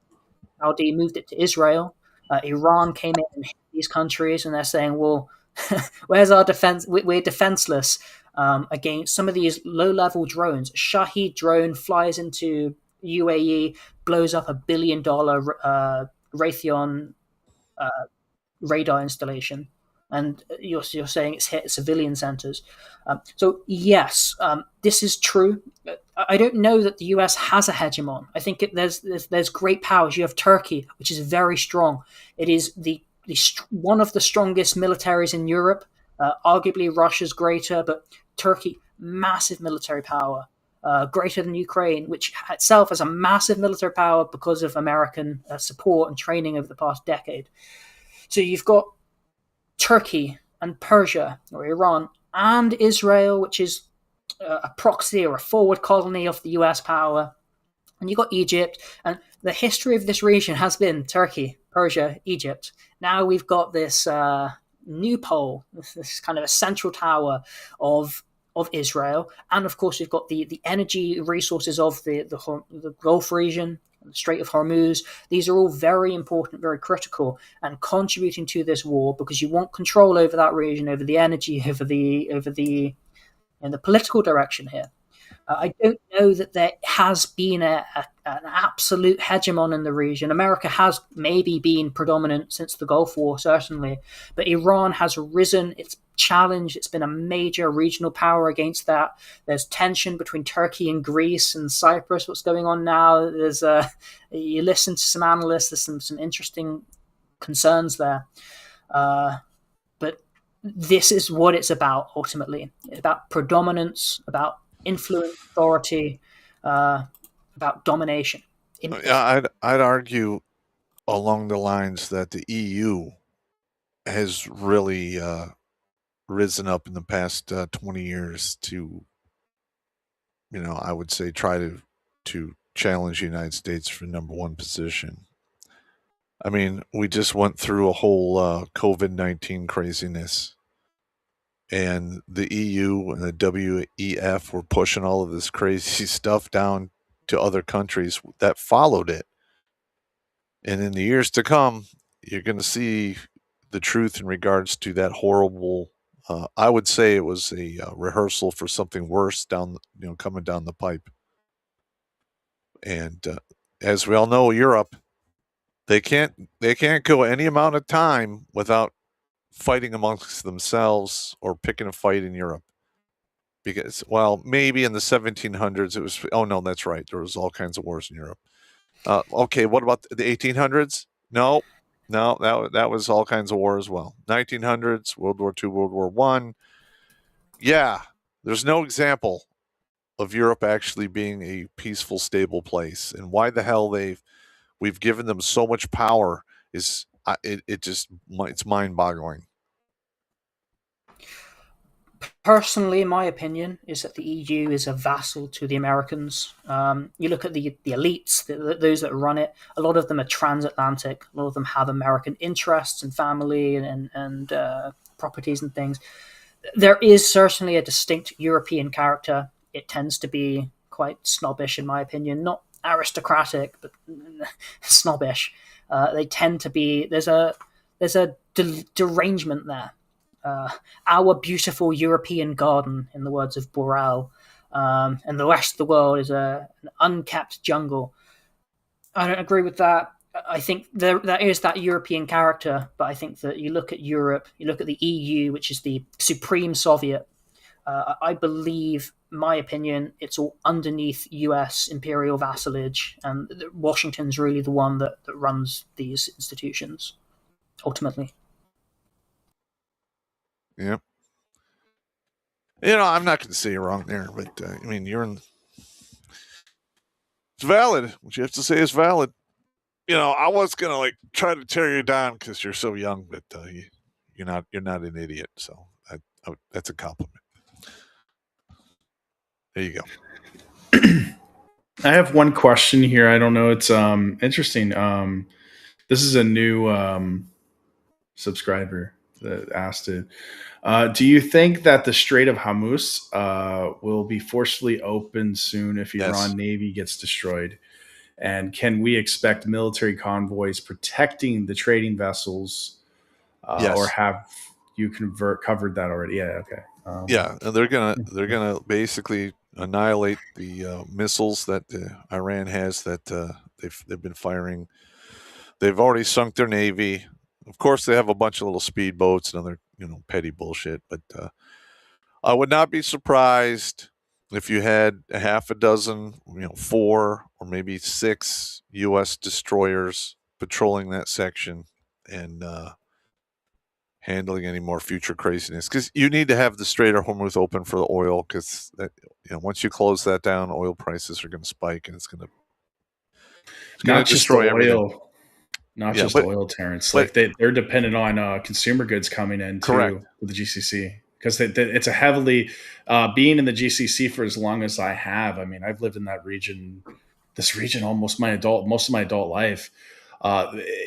Saudi moved it to Israel. Iran came in and hit these countries, and they're saying, well, where's our defense? We're defenseless against some of these low-level drones. Shahed drone flies into UAE, blows up $1 billion Raytheon radar installation, and you're saying it's hit civilian centers. So yes, this is true. I don't know that the US has a hegemon. I think there's great powers. You have Turkey, which is very strong. It is the one of the strongest militaries in Europe. Arguably Russia's greater, but Turkey, massive military power. Greater than Ukraine, which itself has a massive military power because of American support and training over the past decade. So you've got Turkey and Persia or Iran and Israel, which is a proxy or a forward colony of the US power. And you've got Egypt. And the history of this region has been Turkey, Persia, Egypt. Now we've got this new pole, this kind of a central tower of Israel, and of course we've got the energy resources of the Gulf region, the Strait of Hormuz. These are all very important, very critical, and contributing to this war because you want control over that region, over the energy, over the political direction here. I don't know that there has been an absolute hegemon in the region. America has maybe been predominant since the Gulf War, certainly, but Iran has risen. It's challenged. It's been a major regional power against that. There's tension between Turkey and Greece and Cyprus. What's going on now? You listen to some analysts. There's some interesting concerns there. But this is what it's about ultimately. It's about predominance, about influence, authority, about domination. Yeah, I'd argue along the lines that the EU has really risen up in the past 20 years to, I would say try to challenge the United States for number one position. I mean, we just went through a whole COVID-19 craziness. And the EU and the WEF were pushing all of this crazy stuff down to other countries that followed it. And in the years to come, you're going to see the truth in regards to that horrible. I would say it was a rehearsal for something worse coming down the pipe. And as we all know, Europe, they can't go any amount of time without fighting amongst themselves or picking a fight in Europe. because, well, maybe in the 1700s it was. Oh no, that's right. There was all kinds of wars in Europe. Okay, what about the 1800s? No, that was all kinds of war as well. 1900s, World War II, World War One. Yeah, there's no example of Europe actually being a peaceful, stable place, and why the hell we've given them so much power is it's mind-boggling. Personally, my opinion is that the EU is a vassal to the Americans. You look at the elites, those that run it. A lot of them are transatlantic. A lot of them have American interests and family and properties and things. There is certainly a distinct European character. It tends to be quite snobbish, in my opinion. Not aristocratic, but snobbish. They tend to be. There's a derangement there. Our beautiful European garden, in the words of Borel, and the rest of the world is an unkept jungle. I don't agree with that. I think there is that European character, but I think that you look at Europe, you look at the EU, which is the supreme Soviet. I believe, my opinion, it's all underneath US imperial vassalage, and Washington's really the one that runs these institutions, ultimately. Yep. I'm not going to say you're wrong there, but I mean, it's valid. What you have to say is valid. I was going to try to tear you down because you're so young, but you're not an idiot. So that's a compliment. There you go. I have one question here. I don't know. It's interesting. This is a new subscriber that asked it. Do you think that the Strait of Hormuz will be forcefully opened soon if Iran Navy gets destroyed? And can we expect military convoys protecting the trading vessels? Yes. Or have you covered that already? Yeah. Okay. Yeah, and they're gonna basically annihilate the missiles that Iran has that they've been firing. They've already sunk their navy. Of course, they have a bunch of little speedboats and other petty bullshit. But I would not be surprised if you had a half a dozen, 4 or maybe 6 U.S. destroyers patrolling that section and handling any more future craziness. Because you need to have the Strait of Hormuz open for the oil. Because once you close that down, oil prices are going to spike, and it's going to destroy everything. Not just oil, Terrence. They're dependent on consumer goods coming in too. Correct. With the GCC, because it's a heavily being in the GCC for as long as I have. I mean, I've lived in this region most of my adult life.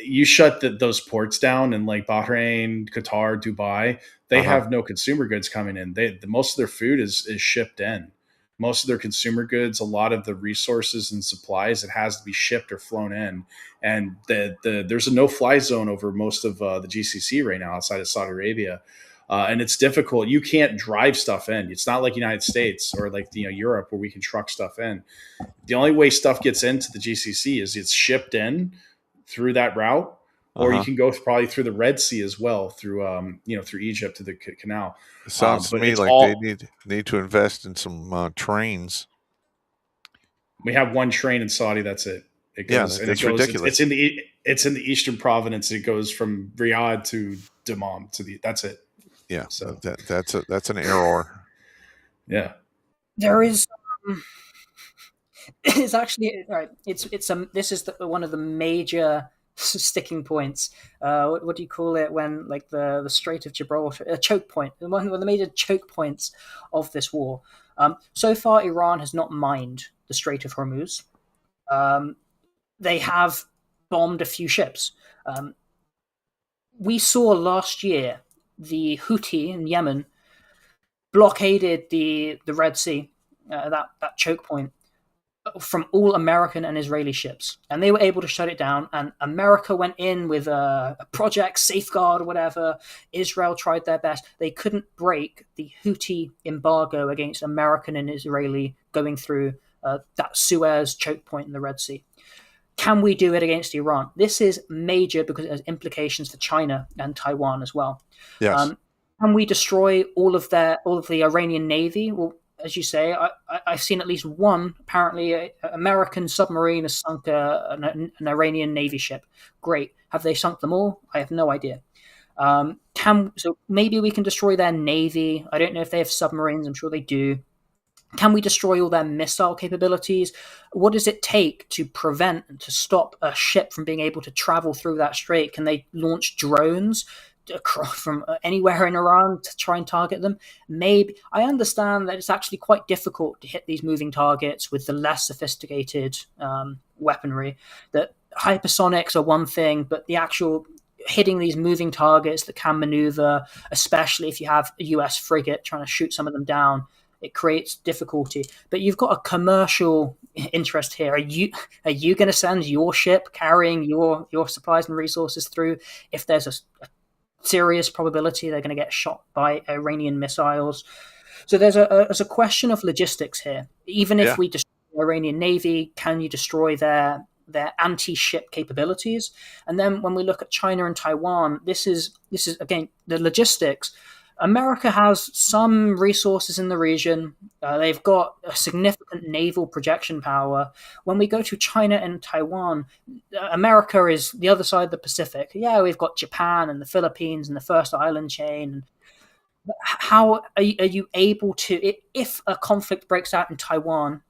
You shut those ports down in like Bahrain, Qatar, Dubai. They have no consumer goods coming in. Most of their food is shipped in. Most of their consumer goods, a lot of the resources and supplies, it has to be shipped or flown in. And there's a no-fly zone over most of the GCC right now outside of Saudi Arabia. And it's difficult. You can't drive stuff in. It's not like United States or like Europe where we can truck stuff in. The only way stuff gets into the GCC is it's shipped in through that route, or you can go probably through the Red Sea as well, through through Egypt to the canal. It sounds to me like they need to invest in some trains. We have one train in Saudi. That's it. It goes, it's ridiculous. It's in the Eastern Province. It goes from Riyadh to Dammam that's it. Yeah, so that's an error. Yeah, there is. It's actually right. This is one of the major sticking points. What do you call it when like the Strait of Gibraltar, a choke point? One of the major choke points of this war. So far, Iran has not mined the Strait of Hormuz. They have bombed a few ships. We saw last year the Houthi in Yemen blockaded the Red Sea, that choke point, from all American and Israeli ships. And they were able to shut it down. And America went in with a project Safeguard or whatever. Israel tried their best. They couldn't break the Houthi embargo against American and Israeli going through that Suez choke point in the Red Sea. Can we do it against Iran? This is major because it has implications for China and Taiwan as well. Yes. Can we destroy all of the Iranian navy? Well, as you say, I've seen at least one. Apparently, an American submarine has sunk an Iranian Navy ship. Great. Have they sunk them all? I have no idea. So maybe we can destroy their navy. I don't know if they have submarines. I'm sure they do. Can we destroy all their missile capabilities? What does it take to prevent and to stop a ship from being able to travel through that strait? Can they launch drones from anywhere in Iran to try and target them? Maybe. I understand that it's actually quite difficult to hit these moving targets with the less sophisticated weaponry. That hypersonics are one thing, but the actual hitting these moving targets that can maneuver, especially if you have a US frigate trying to shoot some of them down, it creates difficulty. But you've got a commercial interest here. Are you going to send your ship carrying your supplies and resources through if there's a serious probability they're going to get shot by Iranian missiles? So there's a question of logistics here. Even if we destroy the Iranian Navy, can you destroy their anti-ship capabilities? And then when we look at China and Taiwan, this is again the logistics. America has some resources in the region. They've got a significant naval projection power. When we go to China and Taiwan, America is the other side of the Pacific. Yeah, we've got Japan and the Philippines and the first island chain. How are you able to, if a conflict breaks out in Taiwan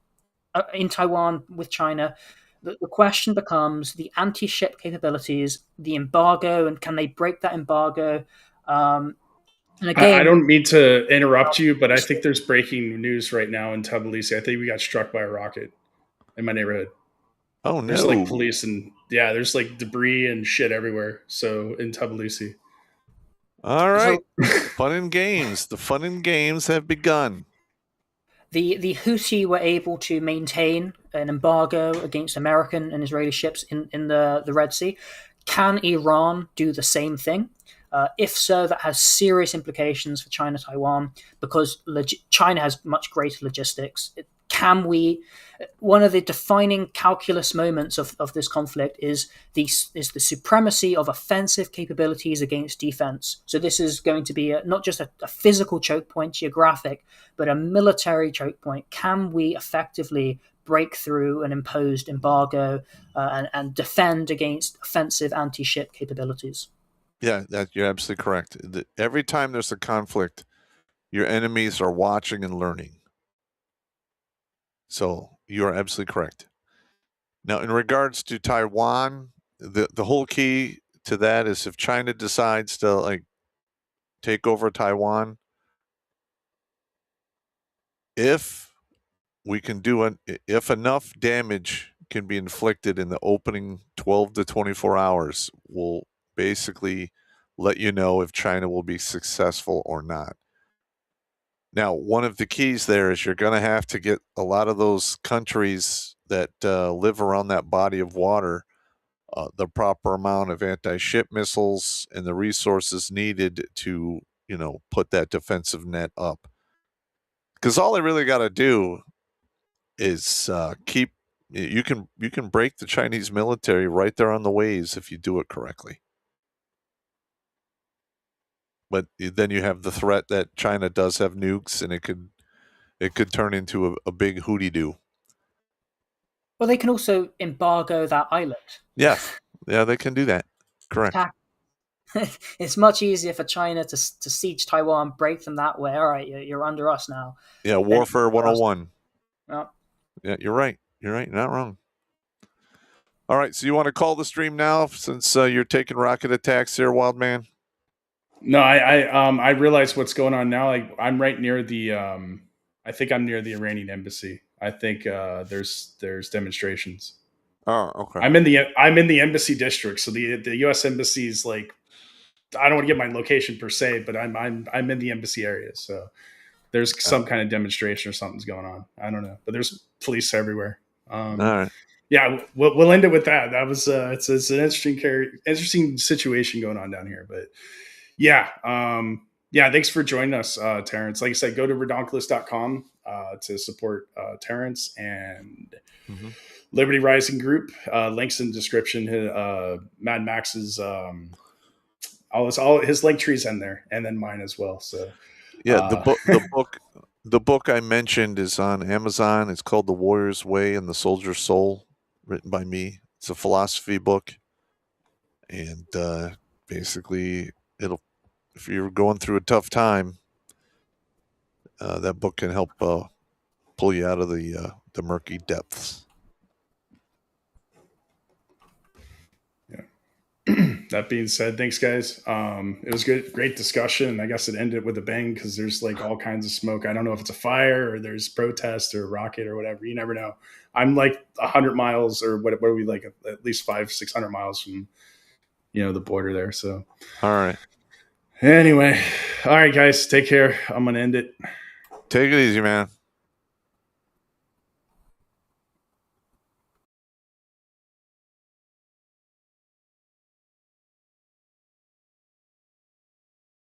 with China, the question becomes the anti-ship capabilities, the embargo, and can they break that embargo? And again, I don't mean to interrupt you, but I think there's breaking news right now in Tbilisi. I think we got struck by a rocket in my neighborhood. Oh, no. There's like police and there's like debris and shit everywhere. So in Tbilisi. All right. Fun and games. The fun and games have begun. The Houthi were able to maintain an embargo against American and Israeli ships in the Red Sea. Can Iran do the same thing? If so, that has serious implications for China, Taiwan, because China has much greater logistics. One of the defining calculus moments of this conflict is the supremacy of offensive capabilities against defense. So this is going to be not just a physical choke point, geographic, but a military choke point. Can we effectively break through an imposed embargo and defend against offensive anti-ship capabilities? Yeah, you're absolutely correct. Every time there's a conflict, your enemies are watching and learning. So you are absolutely correct. Now, in regards to Taiwan, the whole key to that is if China decides to take over Taiwan, if enough damage can be inflicted in the opening 12 to 24 hours, we'll basically let you know if China will be successful or not. Now, one of the keys there is you're going to have to get a lot of those countries that live around that body of water the proper amount of anti-ship missiles and the resources needed to, put that defensive net up. Because all they really got to do is you can break the Chinese military right there on the waves if you do it correctly. But then you have the threat that China does have nukes, and it could turn into a big hooty-doo. Well, they can also embargo that island. Yeah, they can do that. Correct. It's much easier for China to siege Taiwan, break them that way. All right, you're under us now. Yeah, Warfare 101. Oh. Yeah, you're right. You're not wrong. All right, so you want to call the stream now since you're taking rocket attacks here, Wild Man? No, I realize what's going on now. I'm right near the I think I'm near the Iranian embassy. I think there's demonstrations. Oh, okay. I'm in the embassy district, so the U.S. embassy is like, I don't want to get my location per se, but I'm in the embassy area, so there's some kind of demonstration or something's going on. I don't know, but there's police everywhere. All right. Yeah, we'll end it with that. That was it's an interesting situation going on down here, but yeah. Thanks for joining us, Terrence. Like I said, go to redonkulous.com to support Terrence and Liberty Rising Group. Links in the description. Mad Max's all his link trees in there, and then mine as well. So yeah, the book The book I mentioned is on Amazon. It's called The Warrior's Way and the Soldier's Soul, written by me. It's a philosophy book. And basically, if you're going through a tough time, that book can help pull you out of the murky depths. That being said, thanks guys. It was great discussion. I guess it ended with a bang because there's like all kinds of smoke. I don't know if it's a fire or there's protest or rocket or whatever. You never know. I'm like 100 miles or what are we like at least 500-600 miles from the border there. So all right. Anyway, all right guys, take care. I'm gonna end it. Take it easy, man.